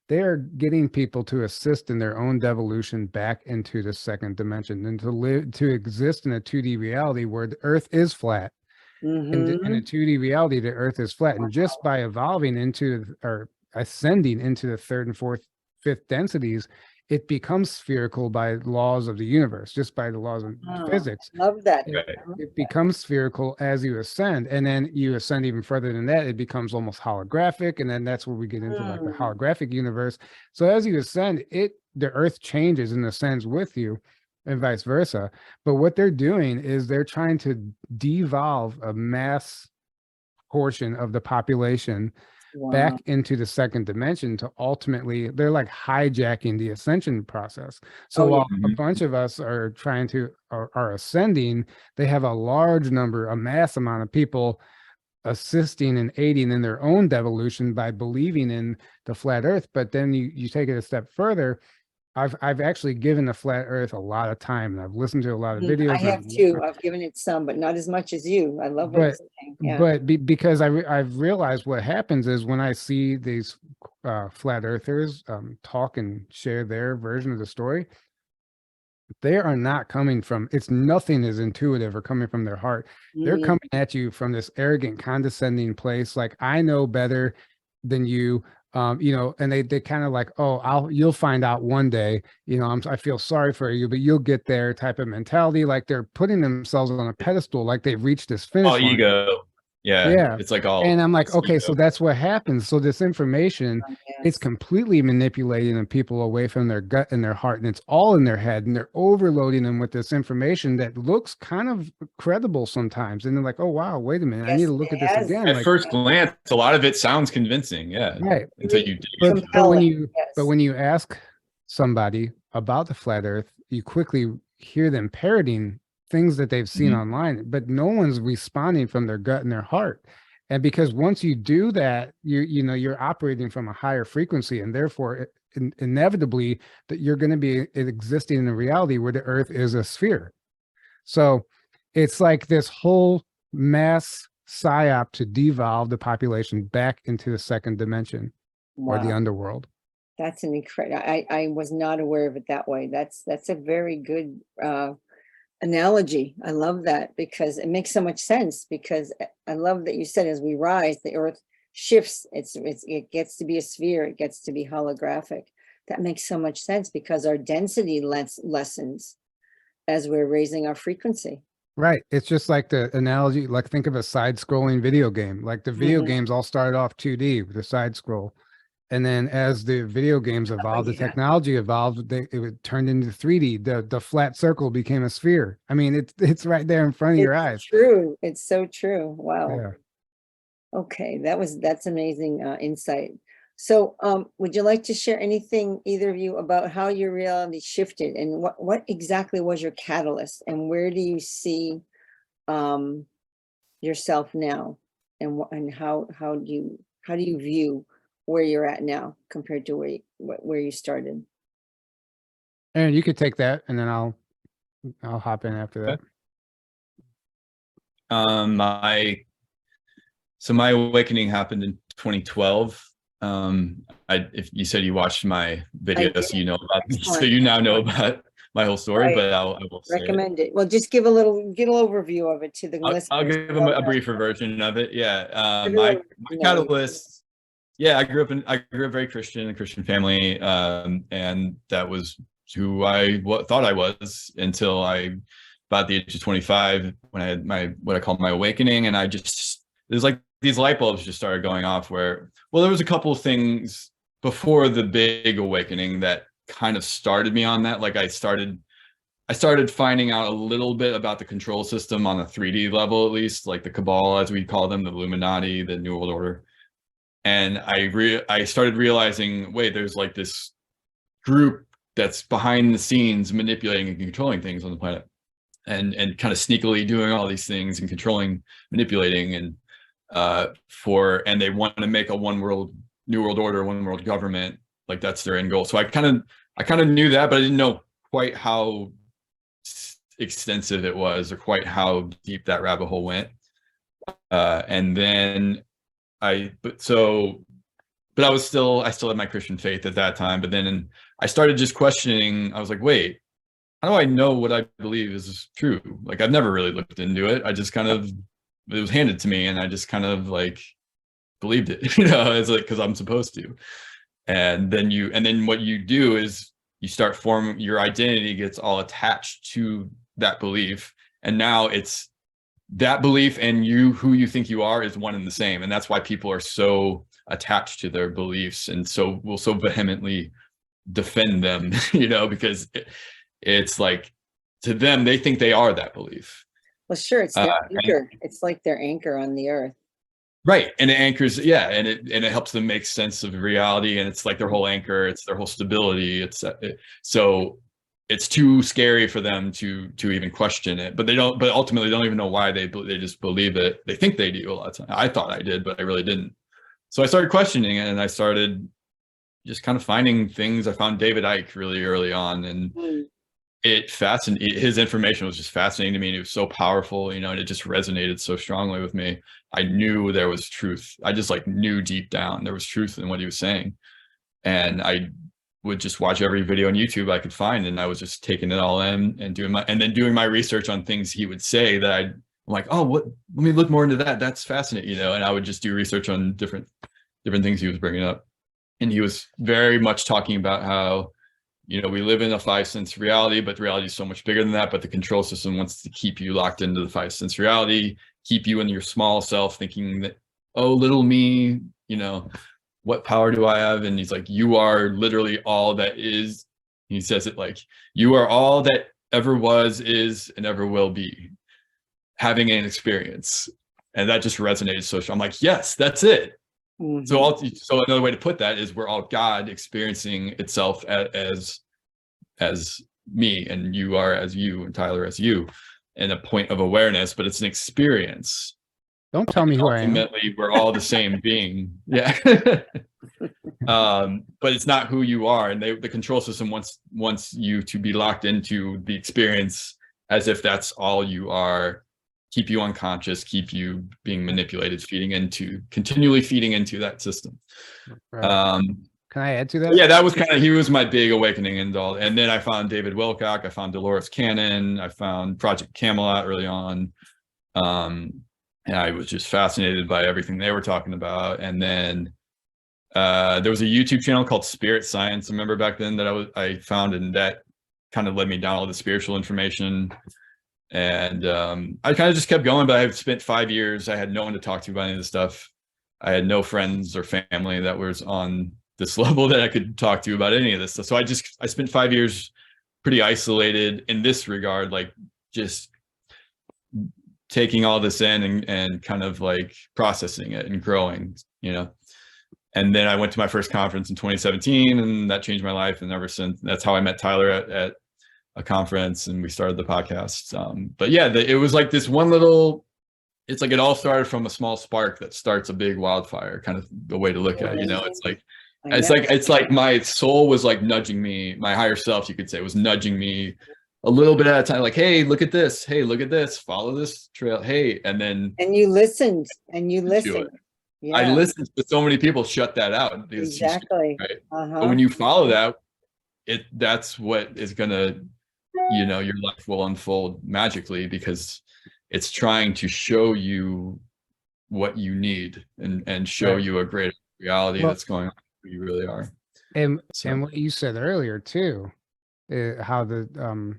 [SPEAKER 2] they're getting people to assist in their own devolution back into the second dimension and to exist in a 2D reality where the Earth is flat. In a 2D reality, the Earth is flat. And just by evolving or ascending into the third and fourth, fifth densities, it becomes spherical by laws of the universe, just by the laws of physics.
[SPEAKER 1] Love that.
[SPEAKER 2] It becomes spherical as you ascend, and then you ascend even further than that. It becomes almost holographic, and then that's where we get into like the holographic universe. So as you ascend, the Earth changes and ascends with you, and vice versa. But what they're doing is they're trying to devolve a mass portion of the population back
[SPEAKER 1] Wow.
[SPEAKER 2] into the second dimension to ultimately, they're like hijacking the ascension process. So
[SPEAKER 1] Oh, yeah.
[SPEAKER 2] while a
[SPEAKER 3] Mhm.
[SPEAKER 2] bunch of us are trying to, are ascending, they have a large number, a mass amount of people assisting and aiding in their own devolution by believing in the flat earth. But then you take it a step further. I've actually given the flat earth a lot of time, and I've listened to a lot of
[SPEAKER 1] I
[SPEAKER 2] videos, and
[SPEAKER 1] have too. I've given it some, but not as much as you. I love what you're
[SPEAKER 2] but
[SPEAKER 1] saying. Yeah.
[SPEAKER 2] because I've realized what happens is when I see these flat earthers talk and share their version of the story, they are not coming from, it's nothing is intuitive or coming from their heart. They're
[SPEAKER 1] Mm,
[SPEAKER 2] coming at you from this arrogant, condescending place, like, I know better than you. And they kind of like, oh, you'll find out one day, I feel sorry for you, but you'll get there type of mentality. Like they're putting themselves on a pedestal, like they've reached this
[SPEAKER 3] All
[SPEAKER 2] finish line.
[SPEAKER 3] ego. Yeah,
[SPEAKER 2] Yeah.
[SPEAKER 3] it's like all
[SPEAKER 2] And I'm like,
[SPEAKER 3] it's
[SPEAKER 2] okay,
[SPEAKER 3] ego.
[SPEAKER 2] so that's what happens. So this information, it's
[SPEAKER 1] yes.
[SPEAKER 2] completely manipulating the people away from their gut and their heart, and it's all in their head, and they're overloading them with this information that looks kind of credible sometimes. And they're like, oh wow, wait a minute, I need
[SPEAKER 1] Yes,
[SPEAKER 2] to look
[SPEAKER 1] it
[SPEAKER 2] at this
[SPEAKER 1] has.
[SPEAKER 2] again.
[SPEAKER 3] At
[SPEAKER 2] Like,
[SPEAKER 3] first glance, a lot of it sounds convincing. Yeah,
[SPEAKER 2] right.
[SPEAKER 3] until you dig
[SPEAKER 2] But
[SPEAKER 3] into it.
[SPEAKER 2] but when
[SPEAKER 1] Compelling.
[SPEAKER 2] you but
[SPEAKER 1] Yes.
[SPEAKER 2] when you ask somebody about the flat earth, you quickly hear them parroting things that they've seen
[SPEAKER 3] Mhm.
[SPEAKER 2] online, but no one's responding from their gut and their heart. And because once you do that, you're operating from a higher frequency, and therefore inevitably that you're going to be existing in a reality where the earth is a sphere. So it's like this whole mass psyop to devolve the population back into the second dimension or the
[SPEAKER 1] Wow.
[SPEAKER 2] underworld.
[SPEAKER 1] That's an incredible, I was not aware of it that way. That's a very good analogy. I love that because it makes so much sense, because I love that you said as we rise, the earth shifts. It gets to be a sphere. It gets to be holographic. That makes so much sense because our density lessens as we're raising our frequency.
[SPEAKER 2] Right. It's just like the analogy, like think of a side scrolling video game. Like the video
[SPEAKER 1] Mhm.
[SPEAKER 2] games all started off 2D with a side scroll. And then as the video games evolved, the
[SPEAKER 1] Yeah.
[SPEAKER 2] technology evolved, it turned into 3D. The flat circle became a sphere. I mean, it's right there in front of your
[SPEAKER 1] It's
[SPEAKER 2] eyes.
[SPEAKER 1] true. It's so true. Wow.
[SPEAKER 2] Yeah.
[SPEAKER 1] Okay, that's amazing insight. So, would you like to share anything, either of you, about how your reality shifted, and what exactly was your catalyst, and where do you see um, yourself now, and and how do you view where you're at now compared to where you started?
[SPEAKER 2] And you could take that and then I'll hop in after that.
[SPEAKER 3] My awakening happened in 2012. If you said you watched my video,
[SPEAKER 1] did.
[SPEAKER 3] so you know about so
[SPEAKER 1] Excellent.
[SPEAKER 3] you now know about my whole story,
[SPEAKER 1] Right.
[SPEAKER 3] but I will say it.
[SPEAKER 1] Recommend it. Well, just give a little overview of it to the listeners.
[SPEAKER 3] I'll give them a briefer version of it. Yeah.
[SPEAKER 1] Everyone
[SPEAKER 3] My
[SPEAKER 1] knows.
[SPEAKER 3] catalyst. Yeah, I grew up very Christian, a Christian family, and that was who I thought I was until about the age of 25, when I had what I call my awakening, and there's like these light bulbs just started going off. Where, well, there was a couple of things before the big awakening that kind of started me on that. Like I started finding out a little bit about the control system on a 3D level, at least, like the cabal, as we call them, the Illuminati, the New World Order. And I started realizing, wait, there's like this group that's behind the scenes manipulating and controlling things on the planet, and kind of sneakily doing all these things and controlling, manipulating, and they want to make a one world New World Order, one world government. Like that's their end goal. So I kind of knew that, but I didn't know quite how extensive it was, or quite how deep that rabbit hole went. And then I still had my Christian faith at that time, but then I started just questioning. I was like, wait, how do I know what I believe is true? Like, I've never really looked into it. I just it was handed to me, and I just kind of like believed it, it's like, because I'm supposed to. And then what you do is you start forming, your identity gets all attached to that belief. And now it's that belief and who you think you are is one and the same. And that's why people are so attached to their beliefs and will so vehemently defend them, because it's like, to them, they think they are that belief.
[SPEAKER 1] Well, sure, it's their anchor. It's like their anchor on the earth.
[SPEAKER 3] Right. And it anchors, yeah, and it helps them make sense of reality, and it's like their whole anchor, it's their whole stability. So it's too scary for them to even question it, but ultimately they don't even know why they just believe it. They think they do a lot of time. I thought I did, but I really didn't. So I started questioning it, and I started just kind of finding things. I found David Icke really early on, and his information was just fascinating to me, and it was so powerful, and it just resonated so strongly with me. I knew there was truth. I just knew deep down there was truth in what he was saying, and I would just watch every video on YouTube I could find, and I was just taking it all in and doing my research on things he would say that I'm like, oh, let me look more into that. That's fascinating, and I would just do research on different things he was bringing up, and he was very much talking about how we live in a 5-sense reality, but reality is so much bigger than that. But the control system wants to keep you locked into the 5-sense reality, keep you in your small self, thinking that, oh, little me, what power do I have? And he's like, you are literally all that is. He says it like, you are all that ever was, is, and ever will be, having an experience. And that just resonated so strong. I'm like, yes, that's it. Mm-hmm. So another way to put that is we're all God experiencing itself as me, and you are as you, and Tyler as you, and a point of awareness, but it's an experience.
[SPEAKER 2] Don't tell me who I am.
[SPEAKER 3] Ultimately, we're all the same being. Yeah. But it's not who you are. And the control system wants you to be locked into the experience as if that's all you are, keep you unconscious, keep you being manipulated, continually feeding into that system.
[SPEAKER 2] Right. Can I add to that?
[SPEAKER 3] Yeah, that was he was my big awakening and all. And then I found David Wilcock, I found Dolores Cannon, I found Project Camelot early on. And I was just fascinated by everything they were talking about. And then there was a YouTube channel called Spirit Science, I remember back then, that I found, and that kind of led me down all the spiritual information. And I kind of just kept going, but I've spent 5 years. I had no one to talk to about any of this stuff. I had no friends or family that was on this level that I could talk to about any of this stuff. So I spent 5 years pretty isolated in this regard, just taking all this in and kind of processing it and growing, And then I went to my first conference in 2017, and that changed my life. And ever since, that's how I met Tyler at a conference, and we started the podcast. But yeah, it was this one little, it's it all started from a small spark that starts a big wildfire, kind of the way to look at it. It's like my soul was nudging me, my higher self, you could say, was nudging me a little bit at a time, hey, look at this, hey, look at this, follow this trail, hey, and you listened. Yeah. I listened, but so many people shut that out.
[SPEAKER 1] Exactly.
[SPEAKER 3] Right? But when you follow that, that's what is gonna, your life will unfold magically, because it's trying to show you what you need and show you a greater reality that's going on, who you really are.
[SPEAKER 2] And what you said earlier too, how the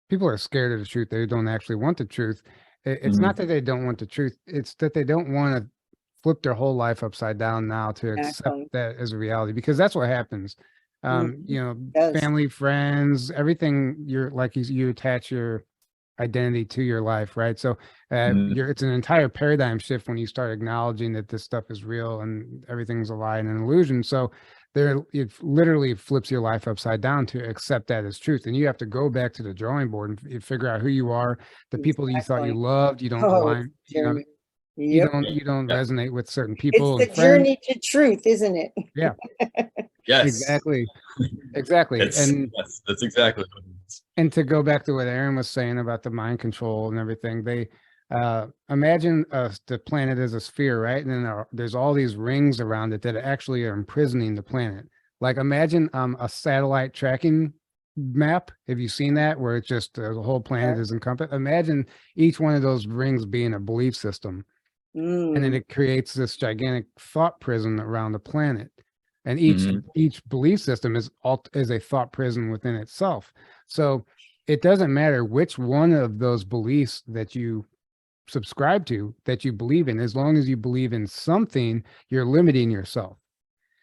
[SPEAKER 2] people are scared of the truth. They don't actually want the truth. It's not that they don't want the truth. It's that they don't want to flip their whole life upside down now to accept that as a reality, because that's what happens. Family, friends, everything, you attach your identity to your life, right? So it's an entire paradigm shift when you start acknowledging that this stuff is real and everything's a lie and an illusion. So it literally flips your life upside down to accept that as truth. And you have to go back to the drawing board and figure out who you are, the people that you thought you loved, you don't align, you don't resonate with certain people.
[SPEAKER 1] It's the journey to truth, isn't it?
[SPEAKER 2] Yeah.
[SPEAKER 3] Yes.
[SPEAKER 2] Exactly.
[SPEAKER 3] That's exactly what it is.
[SPEAKER 2] And to go back to what Aaron was saying about the mind control and everything, they imagine the planet as a sphere, right? And then there's all these rings around it that actually are imprisoning the planet. Imagine a satellite tracking map. Have you seen that, where it's just the whole planet is encompassed? Imagine each one of those rings being a belief system. And then it creates this gigantic thought prison around the planet. And each belief system is a thought prison within itself. So it doesn't matter which one of those beliefs that you subscribe to, that you believe in, as long as you believe in something, you're limiting yourself.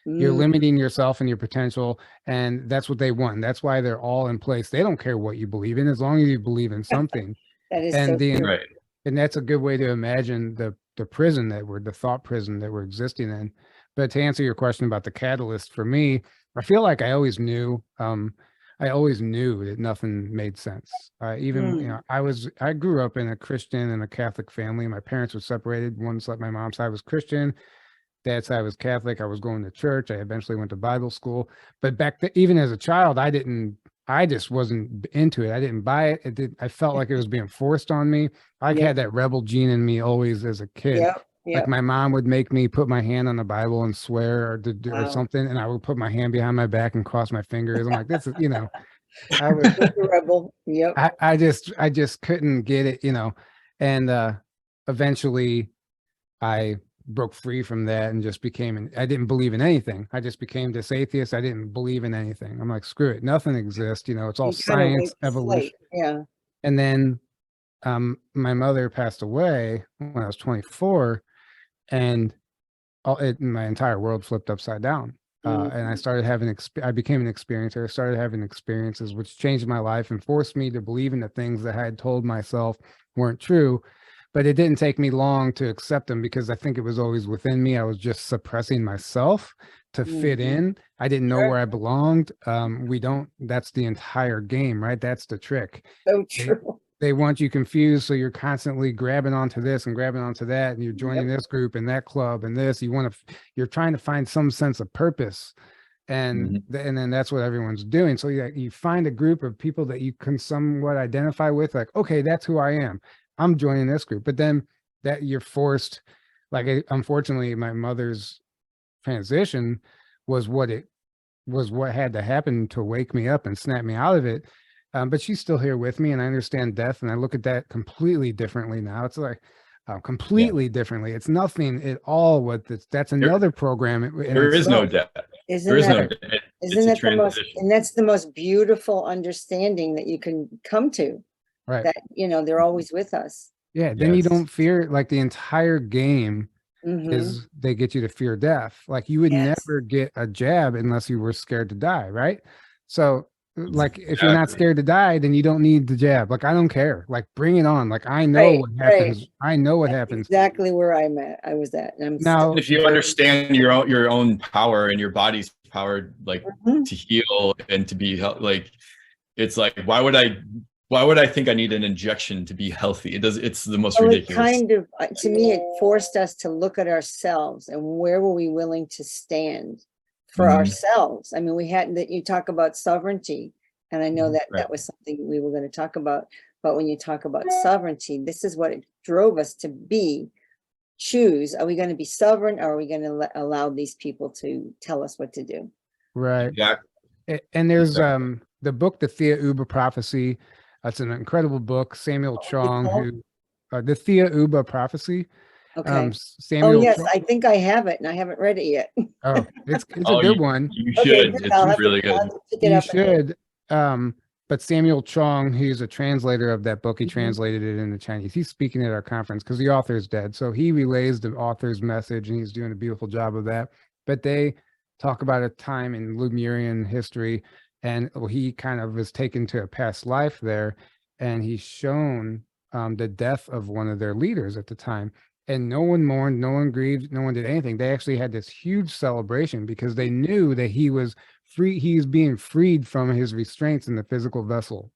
[SPEAKER 2] You're limiting yourself and your potential, and that's what they want. That's why they're all in place. They don't care what you believe in, as long as you believe in something.
[SPEAKER 1] That is right.
[SPEAKER 2] And that's a good way to imagine the prison the thought prison that we're existing in. But to answer your question about the catalyst, for me, I feel like I always knew that nothing made sense. Even, you know, I grew up in a Christian and a Catholic family. My parents were separated. My mom's side was Christian, dad's side was Catholic. I was going to church. I eventually went to Bible school. But back then, even as a child, I just wasn't into it. I didn't buy it. I felt like it was being forced on me. I
[SPEAKER 1] Yep.
[SPEAKER 2] had that rebel gene in me always as a kid.
[SPEAKER 1] Yep.
[SPEAKER 2] Like
[SPEAKER 1] Yep.
[SPEAKER 2] my mom would make me put my hand on the Bible and swear or
[SPEAKER 1] Wow.
[SPEAKER 2] something, and I would put my hand behind my back and cross my fingers. I'm like, this is, you know, I was
[SPEAKER 1] The rebel. Yep.
[SPEAKER 2] I just couldn't get it, you know. And eventually I broke free from that and just I didn't believe in anything. I just became this atheist. I didn't believe in anything. I'm like, screw it, nothing exists, you know, it's all
[SPEAKER 1] You kind of
[SPEAKER 2] science,
[SPEAKER 1] wiped the
[SPEAKER 2] evolution.
[SPEAKER 1] slate. Yeah.
[SPEAKER 2] And then my mother passed away when I was 24, and my entire world flipped upside down. And I started I became an experiencer. I started having experiences which changed my life and forced me to believe in the things that I had told myself weren't true. But it didn't take me long to accept them because I think it was always within me. I was just suppressing myself to fit in. I didn't know
[SPEAKER 1] Sure.
[SPEAKER 2] where I belonged. That's the entire game, right? That's the trick.
[SPEAKER 1] So true.
[SPEAKER 2] They want you confused, so you're constantly grabbing onto this and grabbing onto that, and you're joining this group and that club and this. You're trying to find some sense of purpose, and then that's what everyone's doing. So you find a group of people that you can somewhat identify with, like, okay, that's who I am. I'm joining this group. But then that you're forced, like, unfortunately, my mother's transition was what had to happen to wake me up and snap me out of it. But she's still here with me, and I understand death, and I look at that completely differently now. It's like completely differently. It's nothing at all what that's another program.
[SPEAKER 3] There is no death. There is no death.
[SPEAKER 1] Isn't that the most, and that's the most beautiful understanding that you can come to,
[SPEAKER 2] right?
[SPEAKER 1] That, you know, they're always with us.
[SPEAKER 2] Yeah. Then you don't fear, like, the entire game is they get you to fear death. Like, you would never get a jab unless you were scared to die, right? So, like, if you're not scared to die, then you don't need the jab. Like, I don't care. Like, bring it on. Like, I know what happens. Right. I know what happens.
[SPEAKER 1] Exactly where I was at. And
[SPEAKER 3] now, if you understand your own power and your body's power, like to heal and to be like, it's like, why would I think I need an injection to be healthy? It's the most ridiculous.
[SPEAKER 1] It kind of, to me, it forced us to look at ourselves and where were we willing to stand for ourselves. I mean, we hadn't, that you talk about sovereignty, and I know that that was something we were going to talk about. But when you talk about sovereignty, this is what it drove us to choose. Are we going to be sovereign, or are we going to allow these people to tell us what to do?
[SPEAKER 2] Right. Yeah. And there's the book, The Thea Uber Prophecy. It's an incredible book. Samuel Chong, the Thea Uber Prophecy.
[SPEAKER 1] Okay.
[SPEAKER 2] Samuel
[SPEAKER 1] yes, I think I have it, and I haven't read it yet.
[SPEAKER 2] Oh, it's a good one.
[SPEAKER 3] You should. It's really good.
[SPEAKER 2] You should. But Samuel Chong, he's a translator of that book. He translated it into Chinese. He's speaking at our conference because the author is dead. So he relays the author's message, and he's doing a beautiful job of that. But they talk about a time in Lemurian history, and he kind of was taken to a past life there, and he's shown the death of one of their leaders at the time. And no one mourned, no one grieved, no one did anything. They actually had this huge celebration because they knew that he was free. He's being freed from his restraints in the physical vessel.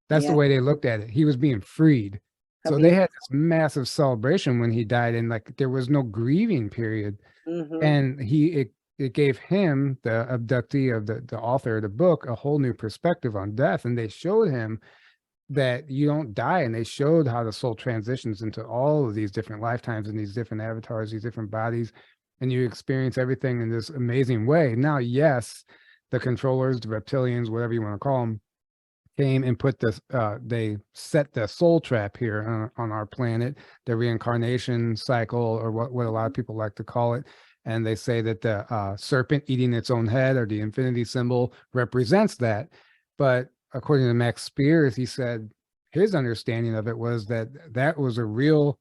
[SPEAKER 2] That's the way they looked at it. He was being freed. So they had this massive celebration when he died, and like there was no grieving period. And it gave him, the abductee of the author of the book, a whole new perspective on death. And they showed him that you don't die, and they showed how the soul transitions into all of these different lifetimes and these different avatars, these different bodies, and you experience everything in this amazing way. Now, yes, the controllers, the reptilians, whatever you want to call them, came and put this, they set the soul trap here on our planet, the reincarnation cycle, or what a lot of people like to call it. And they say that the serpent eating its own head, or the infinity symbol, represents that. But according to Max Spears, he said his understanding of it was that was a real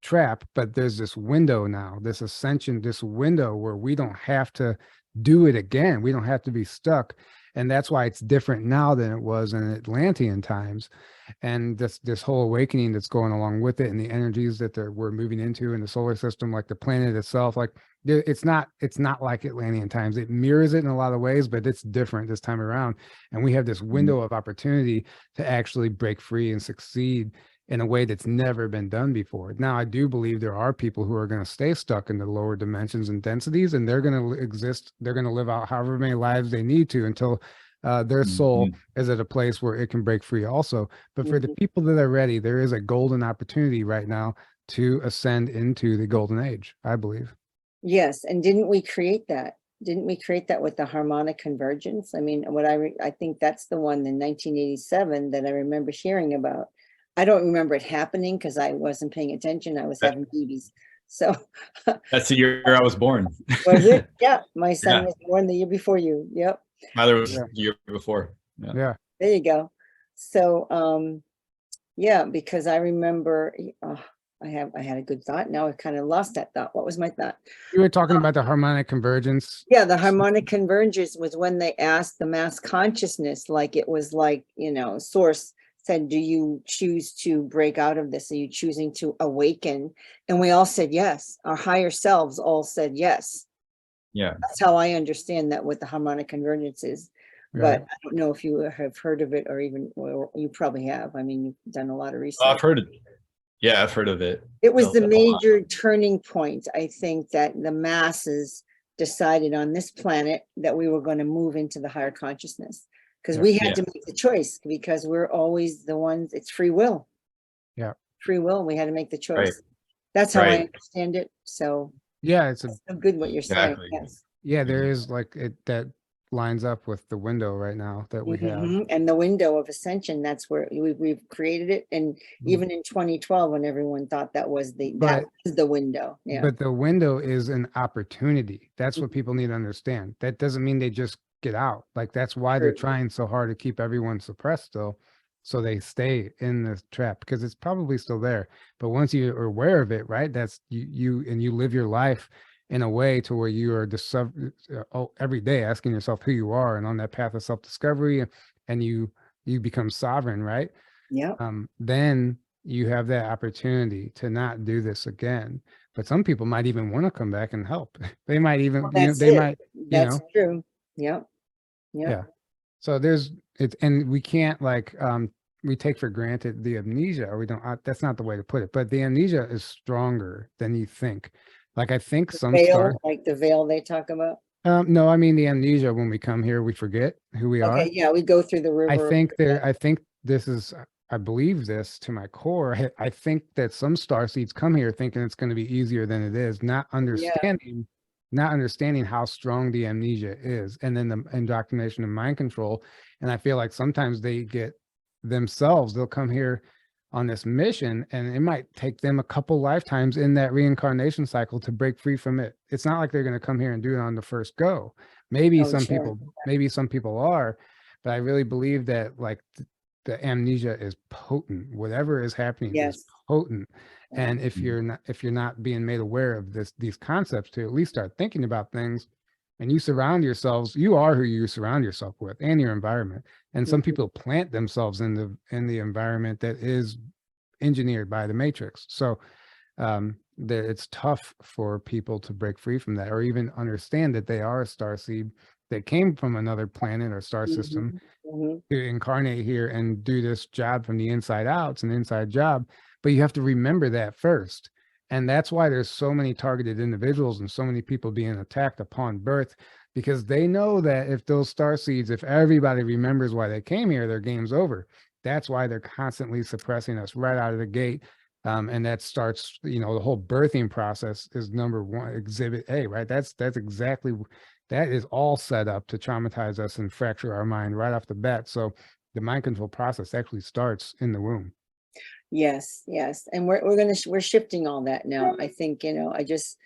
[SPEAKER 2] trap, but there's this window now, this ascension, this window where we don't have to do it again. We don't have to be stuck. And that's why it's different now than it was in Atlantean times. And this whole awakening that's going along with it, and the energies that we're moving into in the solar system, like the planet itself, like it's not like Atlantean times. It mirrors it in a lot of ways, but it's different this time around. And we have this window of opportunity to actually break free and succeed in a way that's never been done before. Now, I do believe there are people who are going to stay stuck in the lower dimensions and densities, and they're going to exist. They're going to live out however many lives they need to until their soul is at a place where it can break free also. But for the people that are ready, there is a golden opportunity right now to ascend into the golden age, I believe.
[SPEAKER 1] Yes. And didn't we create that? Didn't we create that with the harmonic convergence? I mean, I think that's the one in 1987 that I remember hearing about. I don't remember it happening because I wasn't paying attention. I was having babies. So
[SPEAKER 3] that's the year I was born.
[SPEAKER 1] Was it? Yeah. My son was born the year before you. Yep.
[SPEAKER 3] Mother was the year before.
[SPEAKER 2] Yeah.
[SPEAKER 1] There you go. So, yeah, because I remember, I had a good thought. Now I kind of lost that thought. What was my thought?
[SPEAKER 2] You were talking about the harmonic convergence.
[SPEAKER 1] Yeah, the harmonic convergence was when they asked the mass consciousness, like it was like, source said, do you choose to break out of this? Are you choosing to awaken? And we all said yes. Our higher selves all said yes.
[SPEAKER 3] Yeah.
[SPEAKER 1] That's how I understand that what the harmonic convergence is.
[SPEAKER 2] Right.
[SPEAKER 1] But I don't know if you have heard of it, or even, or you probably have. I mean, you've done a lot of research.
[SPEAKER 3] I've heard it. Yeah, I've heard of it.
[SPEAKER 1] It was the major turning point, I think, that the masses decided on this planet that we were going to move into the higher consciousness, because we had to make the choice, because we're always the ones, it's free will.
[SPEAKER 2] Yeah.
[SPEAKER 1] Free will. We had to make the choice.
[SPEAKER 3] Right.
[SPEAKER 1] That's how I understand it. So
[SPEAKER 2] yeah, it's
[SPEAKER 1] so good what you're saying. Yes.
[SPEAKER 2] Yeah, there is like it that lines up with the window right now that we have.
[SPEAKER 1] And the window of ascension, that's where we've created it. And even in 2012, when everyone thought that was the window. Yeah.
[SPEAKER 2] But the window is an opportunity. That's what people need to understand. That doesn't mean they just get out. Like that's why they're trying so hard to keep everyone suppressed still, so they stay in this trap, because it's probably still there. But once you are aware of it, right, that's you live your life in a way to where you are every day asking yourself who you are, and on that path of self-discovery, and you become sovereign, right?
[SPEAKER 1] Yeah.
[SPEAKER 2] Then you have that opportunity to not do this again. But some people might even want to come back and help. They might even,
[SPEAKER 1] That's true. Yeah.
[SPEAKER 2] Yeah. So and we can't we take for granted the amnesia, or we don't, that's not the way to put it, but the amnesia is stronger than you think. Like I think
[SPEAKER 1] like the veil they talk about.
[SPEAKER 2] No, I mean the amnesia, when we come here, we forget who we are.
[SPEAKER 1] Okay, yeah, we go through the river.
[SPEAKER 2] I think this is, I believe this to my core. I think that some starseeds come here thinking it's going to be easier than it is, not understanding how strong the amnesia is, and then the indoctrination and mind control. And I feel like sometimes they get themselves, they'll come here on this mission, and it might take them a couple lifetimes in that reincarnation cycle to break free from it. It's not like they're going to come here and do it on the first go. Maybe some people are, but I really believe that like the amnesia is potent. Whatever is happening is potent. And if you're not being made aware of these concepts, to at least start thinking about things, and you surround yourselves, you are who you surround yourself with, and your environment. And some people plant themselves in the environment that is engineered by the matrix. So it's tough for people to break free from that, or even understand that they are a starseed that came from another planet or star system to incarnate here and do this job from the inside out. It's an inside job, but you have to remember that first. And that's why there's so many targeted individuals and so many people being attacked upon birth, because they know that if those starseeds, if everybody remembers why they came here, their game's over. That's why they're constantly suppressing us right out of the gate. And that starts, the whole birthing process is number one, exhibit A, right? That is all set up to traumatize us and fracture our mind right off the bat. So the mind control process actually starts in the womb.
[SPEAKER 1] Yes. And we're shifting all that now. I think, I just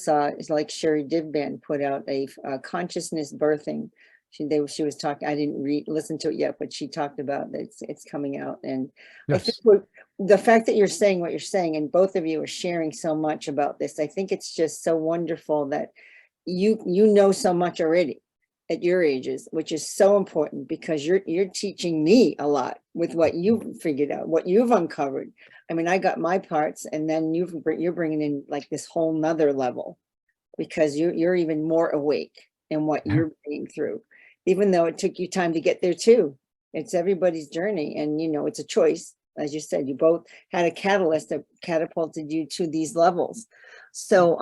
[SPEAKER 1] saw, it's like Sherry Divban put out a consciousness birthing. She was talking, I didn't listen to it yet, but she talked about that it's coming out. And I think the fact that you're saying what you're saying, and both of you are sharing so much about this, I think it's just so wonderful that you know so much already. at your ages, which is so important because you're teaching me a lot with what you've figured out, what you've uncovered. I mean, I got my parts, and then you're bringing in like this whole nother level because you're even more awake in what you're bringing through, even though it took you time to get there too. It's everybody's journey, and it's a choice. As you said, you both had a catalyst that catapulted you to these levels. So,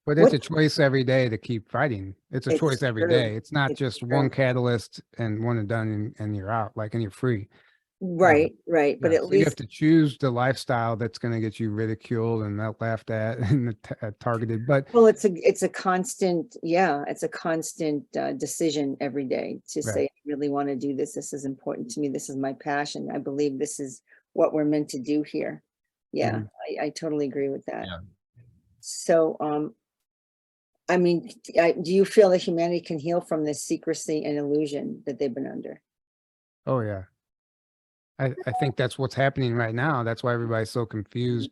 [SPEAKER 2] but it's a choice every day to keep fighting. It's a choice every
[SPEAKER 1] true.
[SPEAKER 2] day. It's not
[SPEAKER 1] It's
[SPEAKER 2] just
[SPEAKER 1] true.
[SPEAKER 2] one catalyst and one and done and you're out, like, and you're free.
[SPEAKER 1] Right. But at
[SPEAKER 2] So you have
[SPEAKER 1] least,
[SPEAKER 2] to choose the lifestyle that's going to get you ridiculed and not laughed at and targeted. But
[SPEAKER 1] well, it's a constant, it's a constant decision every day to say, I really want to do this. This is important to me. This is my passion. I believe this is what we're meant to do here. Yeah, I totally agree with that.
[SPEAKER 3] Yeah.
[SPEAKER 1] So, I mean, do you feel that humanity can heal from this secrecy and illusion that they've been under?
[SPEAKER 2] oh yeah, I think that's what's happening right now. That's why everybody's so confused.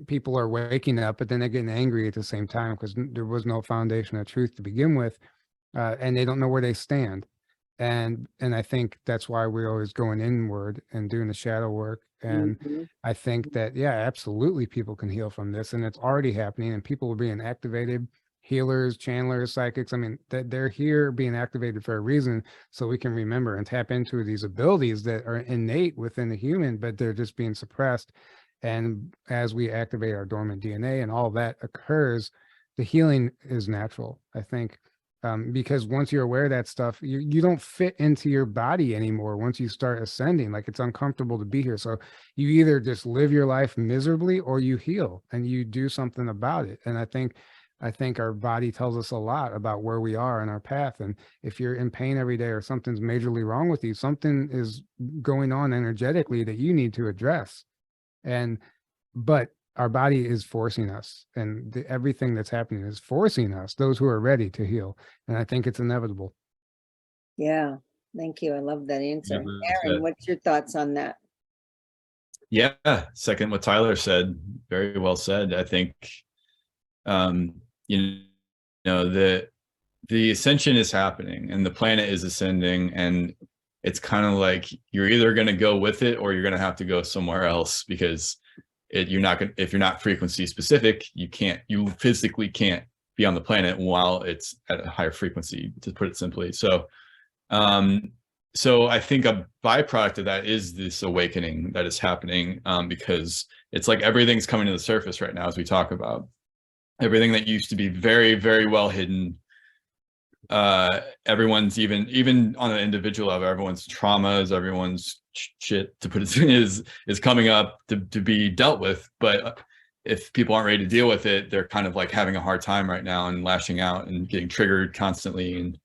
[SPEAKER 2] People are waking up, but then they're getting angry at the same time because there was no foundation of truth to begin with, and they don't know where they stand. And I think that's why we're always going inward and doing the shadow work. And I think that, yeah, absolutely, people can heal from this, and it's already happening. And people are being activated. Healers, channelers, psychics. I mean, they're here being activated for a reason, so we can remember and tap into these abilities that are innate within the human, but they're just being suppressed. And as we activate our dormant DNA and all that occurs, the healing is natural, I think, because once you're aware of that stuff, you don't fit into your body anymore. Once you start ascending, like, it's uncomfortable to be here. So you either just live your life miserably or you heal and you do something about it. And I think our body tells us a lot about where we are in our path. And if you're in pain every day or something's majorly wrong with you, something is going on energetically that you need to address. But our body is forcing us, and everything that's happening is forcing us, those who are ready, to heal. And I think it's inevitable.
[SPEAKER 1] Yeah, thank you. I love that answer.
[SPEAKER 3] Yeah,
[SPEAKER 1] Aaron, what's your thoughts on that?
[SPEAKER 3] Yeah, second what Tyler said, very well said. I think the ascension is happening and the planet is ascending, and it's kind of like you're either going to go with it or you're going to have to go somewhere else, because if you're not frequency specific, you physically can't be on the planet while it's at a higher frequency, to put it simply. So I think a byproduct of that is this awakening that is happening, because it's like everything's coming to the surface right now as we talk about everything that used to be very, very well hidden. Everyone's even on an individual level, everyone's traumas, everyone's shit, to put it, is coming up to be dealt with. But if people aren't ready to deal with it, they're kind of like having a hard time right now and lashing out and getting triggered constantly.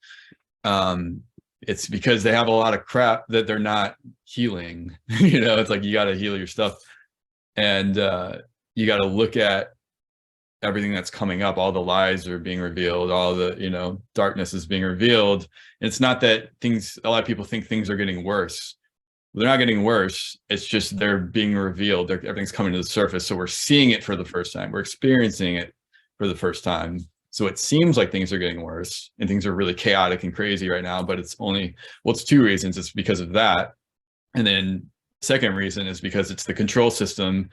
[SPEAKER 3] And it's because they have a lot of crap that they're not healing. It's like, you got to heal your stuff, and you got to look at everything that's coming up. All the lies are being revealed, all the darkness is being revealed. And it's not that a lot of people think things are getting worse. They're not getting worse. It's just they're being revealed. Everything's coming to the surface. So we're seeing it for the first time. We're experiencing it for the first time. So it seems like things are getting worse and things are really chaotic and crazy right now, but it's two reasons. It's because of that. And then second reason is because it's the control system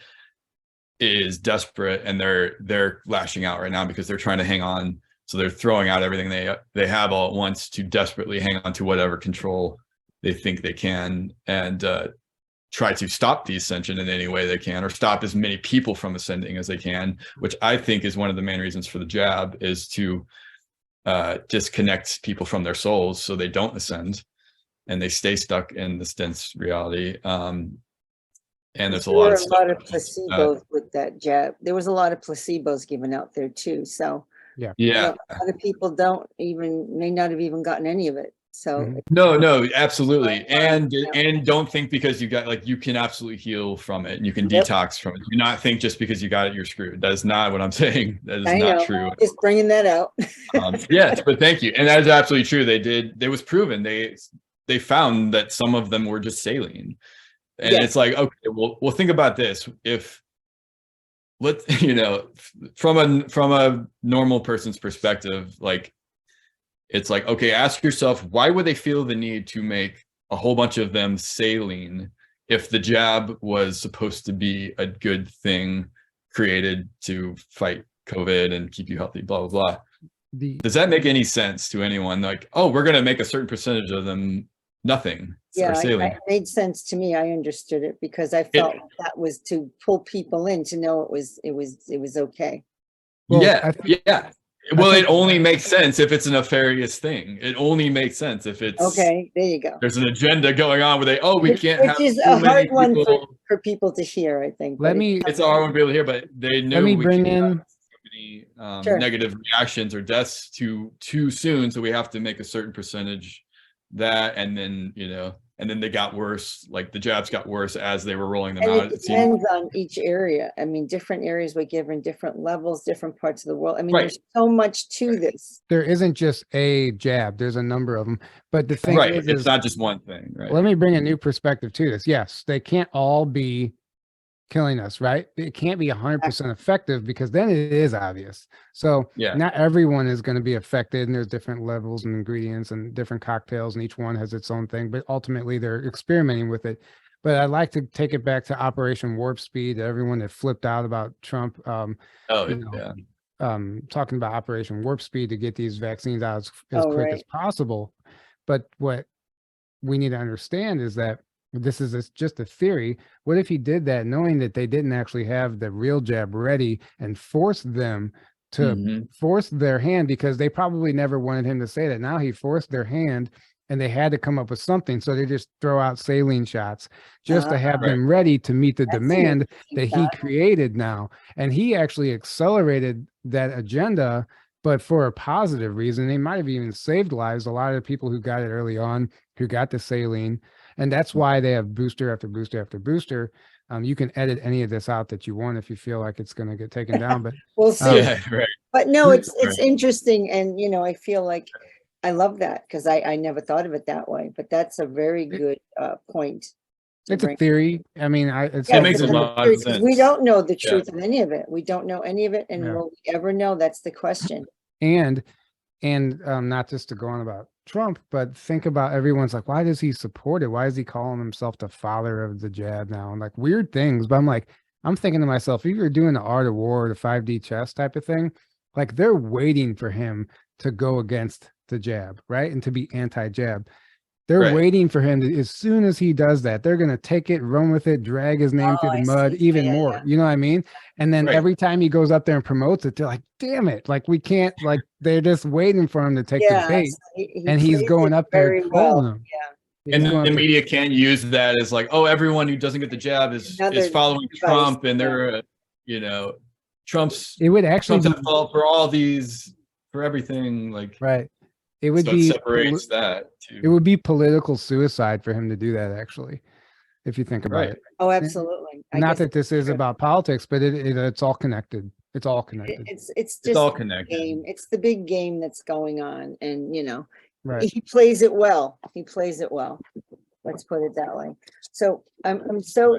[SPEAKER 3] is desperate, and they're lashing out right now because they're trying to hang on. So they're throwing out everything they have all at once to desperately hang on to whatever control they think they can, and try to stop the ascension in any way they can, or stop as many people from ascending as they can, which I think is one of the main reasons for the jab, is to disconnect people from their souls so they don't ascend and they stay stuck in this dense reality. And there's a lot of
[SPEAKER 1] placebos with that jab. There was a lot of placebos given out there too. So
[SPEAKER 2] yeah,
[SPEAKER 1] a lot of people may not have even gotten any of it. So
[SPEAKER 3] no, absolutely. And don't think because you got, you can absolutely heal from it and you can detox from it. Do not think just because you got it, you're screwed. That is not what I'm saying. That is not true.
[SPEAKER 1] Just bringing that out.
[SPEAKER 3] Yes, but thank you. And that is absolutely true. It was proven. They found that some of them were just saline. And it's like, okay, well, think about this. If from a normal person's perspective, like, it's like, okay, ask yourself, why would they feel the need to make a whole bunch of them saline if the jab was supposed to be a good thing created to fight COVID and keep you healthy, blah, blah, blah. Does that make any sense to anyone? Like, oh, we're going to make a certain percentage of them nothing.
[SPEAKER 1] Yeah, it made sense to me. I understood it because I felt that was to pull people in to know it was okay.
[SPEAKER 2] Well,
[SPEAKER 3] yeah. Well, it only makes sense if it's a nefarious thing. It only makes sense if it's
[SPEAKER 1] okay. There you go.
[SPEAKER 3] There's an agenda going on where we can't
[SPEAKER 1] which
[SPEAKER 3] have
[SPEAKER 1] is a hard one for people to hear, I think.
[SPEAKER 3] It's a hard one for people to hear, but they knew we
[SPEAKER 2] bring in
[SPEAKER 3] negative reactions or deaths too soon, so we have to make a certain percentage that, and then and then they got worse, like the jabs got worse as they were rolling them out.
[SPEAKER 1] It depends on each area. I mean, different areas were given different levels, different parts of the world. I mean, there's so much to this.
[SPEAKER 2] There isn't just a jab. There's a number of them. But the thing is,
[SPEAKER 3] it's not just one thing, right?
[SPEAKER 2] Let me bring a new perspective to this. Yes, they can't all be killing us, right? It can't be 100% effective because then it is obvious. So not everyone is going to be affected, and there's different levels and ingredients and different cocktails, and each one has its own thing, but ultimately they're experimenting with it. But I'd like to take it back to Operation Warp Speed, everyone that flipped out about Trump talking about Operation Warp Speed to get these vaccines out as quick as possible. But what we need to understand is that this is just a theory. What if he did that knowing that they didn't actually have the real jab ready and forced them to force their hand, because they probably never wanted him to say that. Now he forced their hand and they had to come up with something. So they just throw out saline shots just to have them ready to meet the demand that he created now. And he actually accelerated that agenda, but for a positive reason. They might have even saved lives. A lot of people who got it early on, who got the saline. And that's why they have booster after booster after booster. You can edit any of this out that you want if you feel like it's going to get taken down, but
[SPEAKER 1] we'll see. But no, it's interesting. And, I feel like I love that because I never thought of it that way, but that's a very good point.
[SPEAKER 2] It's a theory. I mean,
[SPEAKER 3] it makes a lot of sense.
[SPEAKER 1] We don't know the truth of any of it. We don't know any of it. And will we ever know? That's the question.
[SPEAKER 2] And not just to go on about Trump, but think about everyone's like, why does he support it? Why is he calling himself the father of the jab now? And like weird things. But I'm thinking to myself, if you're doing the art of war, the 5D chess type of thing, like they're waiting for him to go against the jab, right? And to be anti-jab. They're waiting for him to, as soon as he does that, they're going to take it, run with it, drag his name through the mud even more. You know what I mean? And then every time he goes up there and promotes it, they're like, damn it. Like we can't, like they're just waiting for him to take the bait. And he's going up there trolling them.
[SPEAKER 3] And the media can use that as like, oh, everyone who doesn't get the jab is following Trump, and they're, Trump's.
[SPEAKER 2] It would actually
[SPEAKER 3] be fault for all these, for everything. Like
[SPEAKER 2] it would be
[SPEAKER 3] separates that too.
[SPEAKER 2] It would be political suicide for him to do that, actually, if you think about it.
[SPEAKER 1] Oh, absolutely.
[SPEAKER 2] Not that this is about politics, but it's all connected. It's all connected.
[SPEAKER 1] It's just
[SPEAKER 3] all connected.
[SPEAKER 1] Game. It's the big game that's going on, and he plays it well. He plays it well. Let's put it that way. So I'm so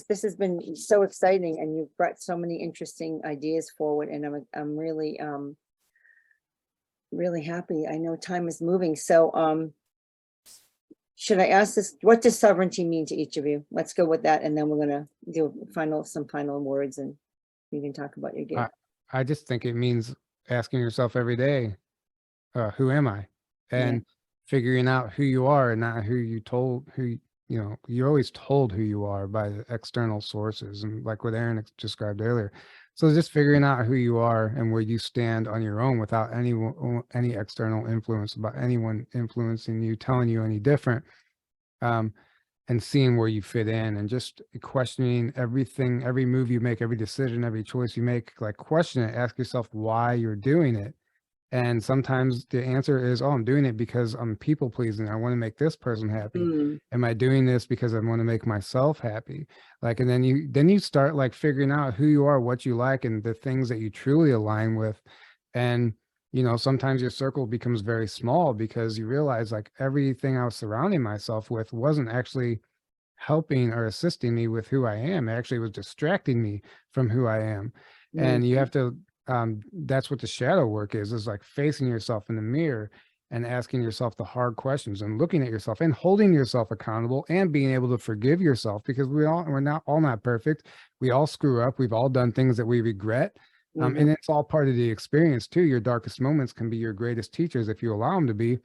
[SPEAKER 1] this has been so exciting, and you've brought so many interesting ideas forward, and I'm really really happy. I know time is moving. So should I ask this? What does sovereignty mean to each of you? Let's go with that, and then we're gonna do some final words, and you can talk about your game.
[SPEAKER 2] I just think it means asking yourself every day, who am I? And figuring out who you are, and not you're always told who you are by the external sources, and like what Aaron described earlier. So just figuring out who you are and where you stand on your own without any external influence, about anyone influencing you, telling you any different, and seeing where you fit in, and just questioning everything, every move you make, every decision, every choice you make, like question it, ask yourself why you're doing it. And sometimes the answer is, oh, I'm doing it because I'm people pleasing. I want to make this person happy. Am I doing this because I want to make myself happy? Like, and then you start like figuring out who you are, what you like, and the things that you truly align with. And, sometimes your circle becomes very small because you realize like everything I was surrounding myself with wasn't actually helping or assisting me with who I am. It actually was distracting me from who I am. And you have to, that's what the shadow work is like facing yourself in the mirror and asking yourself the hard questions and looking at yourself and holding yourself accountable and being able to forgive yourself, because we're not perfect. We all screw up. We've all done things that we regret. And it's all part of the experience too. Your darkest moments can be your greatest teachers if you allow them to be.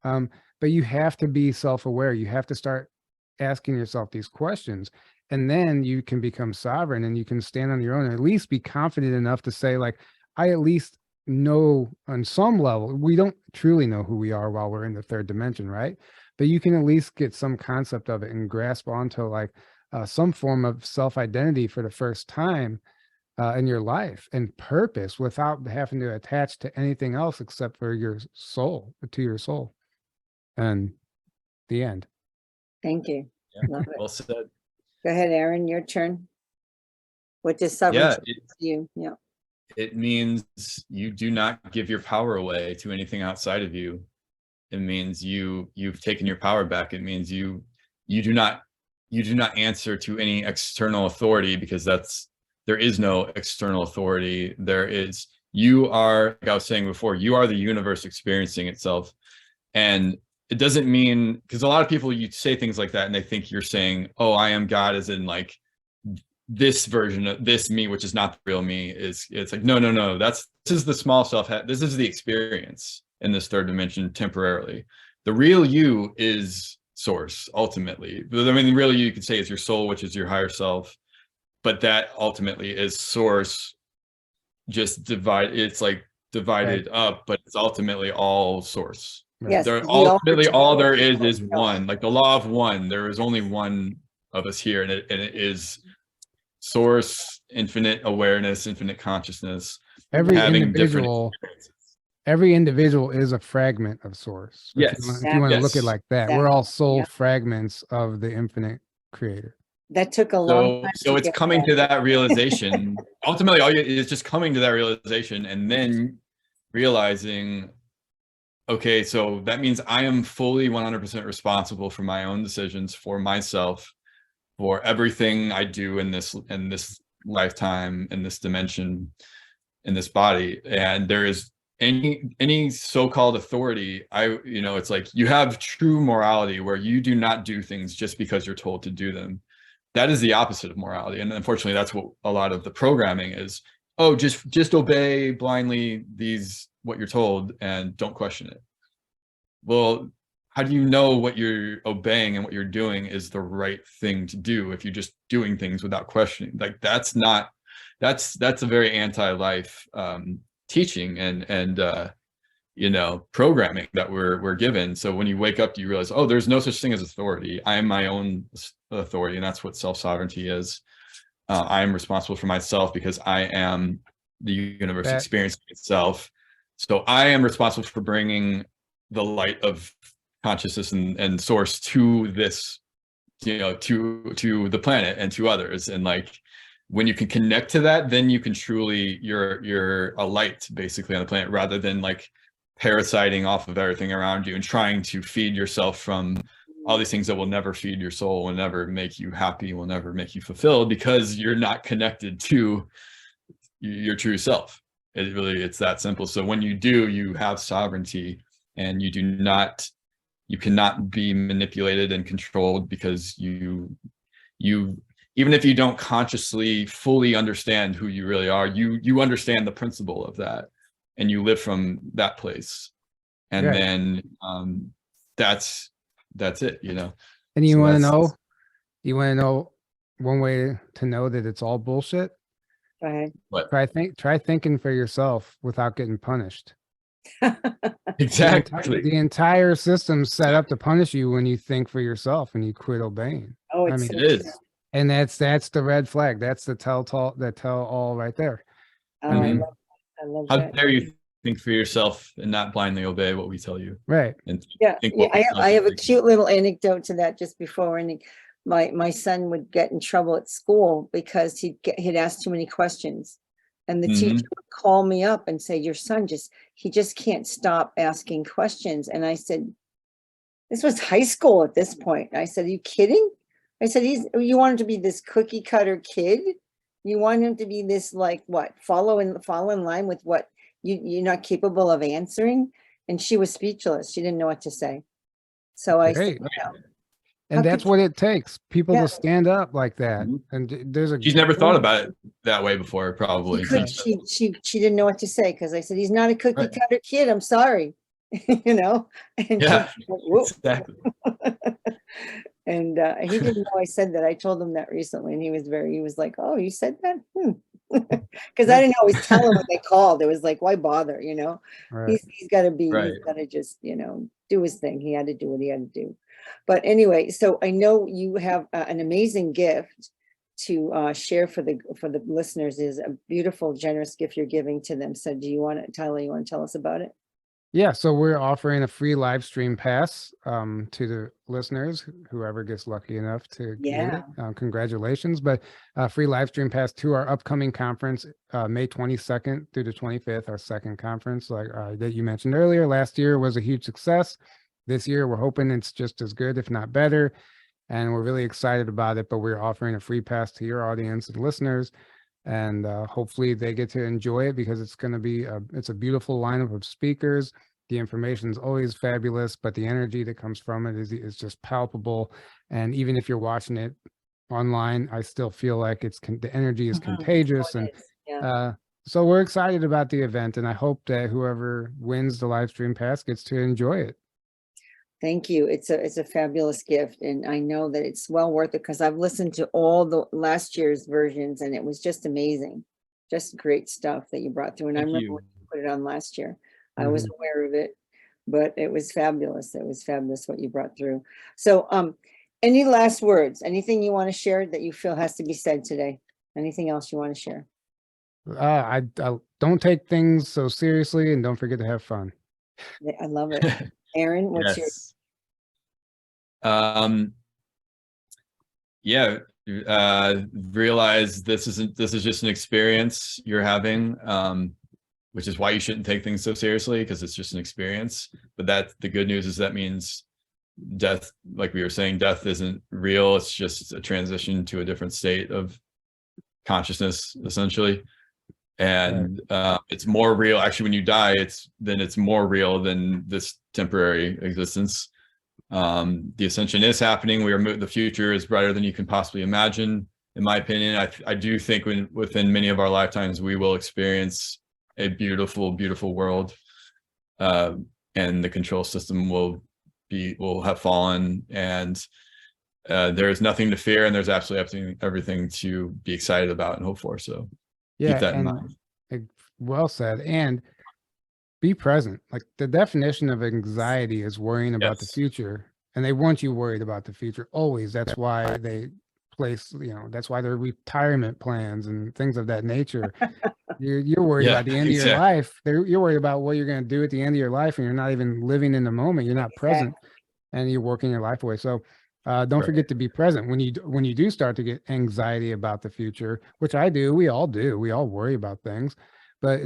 [SPEAKER 2] But you have to be self-aware. You have to start asking yourself these questions, and then you can become sovereign and you can stand on your own, and at least be confident enough to say, like, I at least know on some level. We don't truly know who we are while we're in the third dimension, right? But you can at least get some concept of it and grasp onto like some form of self-identity for the first time in your life, and purpose, without having to attach to anything else except for your soul, to your soul. And the end.
[SPEAKER 1] Thank you.
[SPEAKER 3] Yeah,
[SPEAKER 1] Love it.
[SPEAKER 3] well said.
[SPEAKER 1] Go ahead, Aaron, your turn. What does sovereignty mean to you? Yeah.
[SPEAKER 3] It means you do not give your power away to anything outside of you. It means you've taken your power back. It means you do not answer to any external authority, because there is no external authority. You are, like I was saying before, you are the universe experiencing itself. And it doesn't mean, because a lot of people, you say things like that and they think you're saying, oh, I am God, as in like this version of this me, which is not the real me. It's like, no, this is the small self. This is the experience in this third dimension temporarily. The real you is source, ultimately. I mean, the real you could say is your soul, which is your higher self. But that ultimately is source, just it's like divided up, but it's ultimately all source.
[SPEAKER 1] Yes.
[SPEAKER 3] Ultimately, all there is one. Like the law of one, there is only one of us here, and it is source, infinite awareness, infinite consciousness.
[SPEAKER 2] Every individual is a fragment of source.
[SPEAKER 3] Yes.
[SPEAKER 2] If you want to look at it like that, we're all soul
[SPEAKER 1] Yeah.
[SPEAKER 2] fragments of the infinite creator.
[SPEAKER 1] That took a long time.
[SPEAKER 3] So it's coming to that realization. Ultimately, it's just coming to that realization, and then realizing, okay, so that means I am fully 100% responsible for my own decisions, for myself, for everything I do in this lifetime, in this dimension, in this body. And there is any so-called authority, it's like you have true morality where you do not do things just because you're told to do them. That is the opposite of morality. And unfortunately, that's what a lot of the programming is. Oh, just obey blindly what you're told and don't question it. Well, how do you know what you're obeying and what you're doing is the right thing to do if you're just doing things without questioning? Like that's a very anti-life teaching and programming that we're given. So when you wake up, you realize, oh, there's no such thing as authority. I am my own authority, and that's what self-sovereignty is. I am responsible for myself because I am the universe experiencing itself. So I am responsible for bringing the light of consciousness and source to this, to the planet and to others. And like, when you can connect to that, then you can truly, you're a light basically on the planet, rather than like parasiting off of everything around you and trying to feed yourself from all these things that will never feed your soul, will never make you happy, will never make you fulfilled, because you're not connected to your true self. It's that simple. So when you do, you have sovereignty, and you cannot be manipulated and controlled, because you even if you don't consciously fully understand who you really are, you understand the principle of that, and you live from that place. And then that's it,
[SPEAKER 2] And you want to know one way to know that it's all bullshit?
[SPEAKER 1] Go ahead.
[SPEAKER 3] What?
[SPEAKER 2] Try thinking for yourself without getting punished.
[SPEAKER 3] Exactly.
[SPEAKER 2] The entire system's set up to punish you when you think for yourself and you quit obeying.
[SPEAKER 1] Oh,
[SPEAKER 3] it is.
[SPEAKER 2] And that's the red flag. That's the tell all right there.
[SPEAKER 1] Oh,
[SPEAKER 2] I mean,
[SPEAKER 1] I love
[SPEAKER 3] how
[SPEAKER 1] that.
[SPEAKER 3] dare you think for yourself and not blindly obey what we tell you?
[SPEAKER 2] Right.
[SPEAKER 3] And
[SPEAKER 1] I have a cute little anecdote to that just before ending. My son would get in trouble at school because he'd asked too many questions. And the teacher would call me up and say, your son he just can't stop asking questions. And I said, this was high school at this point. I said, are you kidding? I said, you want him to be this cookie cutter kid? You want him to be this, like, what, fall in line with what you're not capable of answering? and she was speechless. She didn't know what to say. So I said,
[SPEAKER 2] Great.
[SPEAKER 1] you know,
[SPEAKER 2] And
[SPEAKER 1] how
[SPEAKER 2] that's
[SPEAKER 1] could
[SPEAKER 2] what it takes, people
[SPEAKER 1] Yeah.
[SPEAKER 2] to stand up like that.
[SPEAKER 3] Mhm.
[SPEAKER 2] And there's a
[SPEAKER 3] She's never thought about it that way before, probably.
[SPEAKER 1] she didn't know what to say, because I said, he's not a cookie
[SPEAKER 3] Right.
[SPEAKER 1] cutter kid, I'm sorry. You know, and
[SPEAKER 3] Yeah,
[SPEAKER 1] she went, "Whoop."
[SPEAKER 3] exactly.
[SPEAKER 1] And he didn't know I said that. I told him that recently, and he was like, oh, you said that? Because I didn't always tell him when they called. It was like, why bother, you know?
[SPEAKER 2] Right.
[SPEAKER 1] He's got to be,
[SPEAKER 3] Right.
[SPEAKER 1] he's got to just, you know, do his thing. He had to do what he had to do. But anyway, so I know you have an amazing gift to share for the listeners. Is a beautiful, generous gift you're giving to them. So do you want to, Tyler, you want to tell us about it?
[SPEAKER 2] Yeah, so we're offering a free live stream pass to the listeners, whoever gets lucky enough to get it. Congratulations, but free live stream pass to our upcoming conference, May 22nd through the 25th, our second conference, like that you mentioned earlier. Last year was a huge success. This year, we're hoping it's just as good, if not better, and we're really excited about it. But we're offering a free pass to your audience and listeners, and hopefully they get to enjoy it, because it's going to be it's a beautiful lineup of speakers. The information is always fabulous, but the energy that comes from it is just palpable. And even if you're watching it online, I still feel like the energy is contagious. And so we're excited about the event, and I hope that whoever wins the live stream pass gets to enjoy it.
[SPEAKER 1] Thank you. It's a fabulous gift, and I know that it's well worth it, because I've listened to all the last year's versions, and it was just amazing, just great stuff that you brought through. And I remember when you put it on last year, I was aware of it, but it was fabulous. It was fabulous what you brought through. So, any last words? Anything you want to share that you feel has to be said today? Anything else you want to share?
[SPEAKER 2] I don't take things so seriously, and don't forget to have fun.
[SPEAKER 1] I love it. Aaron, what's yours?
[SPEAKER 3] Yeah, realize this is just an experience you're having, which is why you shouldn't take things so seriously, because it's just an experience. But the good news is that means death, like we were saying, death isn't real. It's just a transition to a different state of consciousness, essentially. And it's more real. Actually, when you die, it's more real than this temporary existence. The ascension is happening. The future is brighter than you can possibly imagine. In my opinion, I do think within many of our lifetimes, we will experience a beautiful, beautiful world, and the control system will have fallen, and there is nothing to fear, and there's absolutely everything to be excited about and hope for. So keep that in mind.
[SPEAKER 2] Well said. And be present. Like, the definition of anxiety is worrying about the future, and they want you worried about the future always. That's why they place, that's why there are retirement plans and things of that nature. You're worried about the end of your life. You're worried about what you're going to do at the end of your life, and you're not even living in the moment. You're not present, and you're working your life away. So don't forget to be present when you do start to get anxiety about the future, which I do. We all do. We all worry about things. But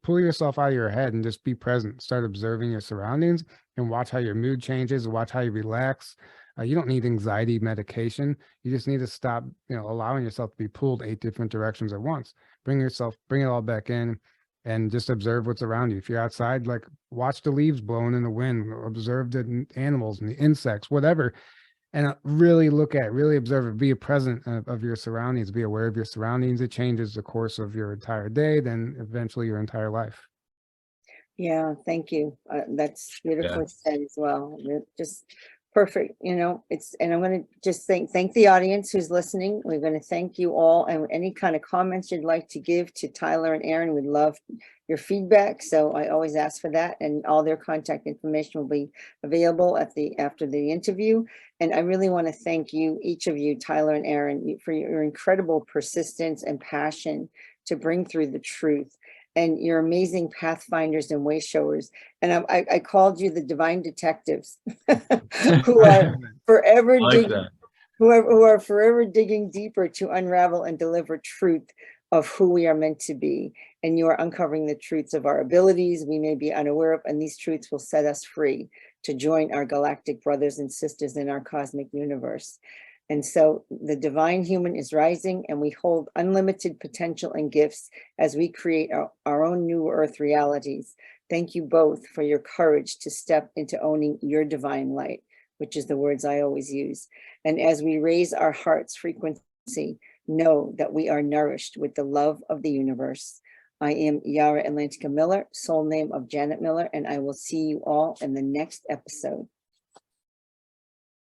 [SPEAKER 2] pull yourself out of your head and just be present. Start observing your surroundings and watch how your mood changes. Watch how you relax. You don't need anxiety medication. You just need to stop, allowing yourself to be pulled 8 different directions at once. Bring it all back in, and just observe what's around you. If you're outside, like, watch the leaves blowing in the wind, observe the animals and the insects, whatever. And really observe it, be present of your surroundings, be aware of your surroundings. It changes the course of your entire day, then eventually your entire life.
[SPEAKER 1] Yeah, thank you. That's beautifully said as well. Just perfect. And I'm going to just thank the audience who's listening. We're going to thank you all, and any kind of comments you'd like to give to Tyler and Aaron, we'd love your feedback. So I always ask for that, and all their contact information will be available after the interview. And I really want to thank you, each of you, Tyler and Aaron, for your incredible persistence and passion to bring through the truth, and your amazing pathfinders and way showers. And I called you the divine detectives who are forever digging, who are forever digging deeper to unravel and deliver truth of who we are meant to be. And you are uncovering the truths of our abilities we may be unaware of, and these truths will set us free to join our galactic brothers and sisters in our cosmic universe. And so the divine human is rising, and we hold unlimited potential and gifts as we create our own new earth realities Thank you both for your courage to step into owning your divine light, which is the words I always use. And as we raise our heart's frequency, know that we are nourished with the love of the universe. I am Yarra Atlantica Miller, soul name of Janet Miller, and I will see you all in the next episode.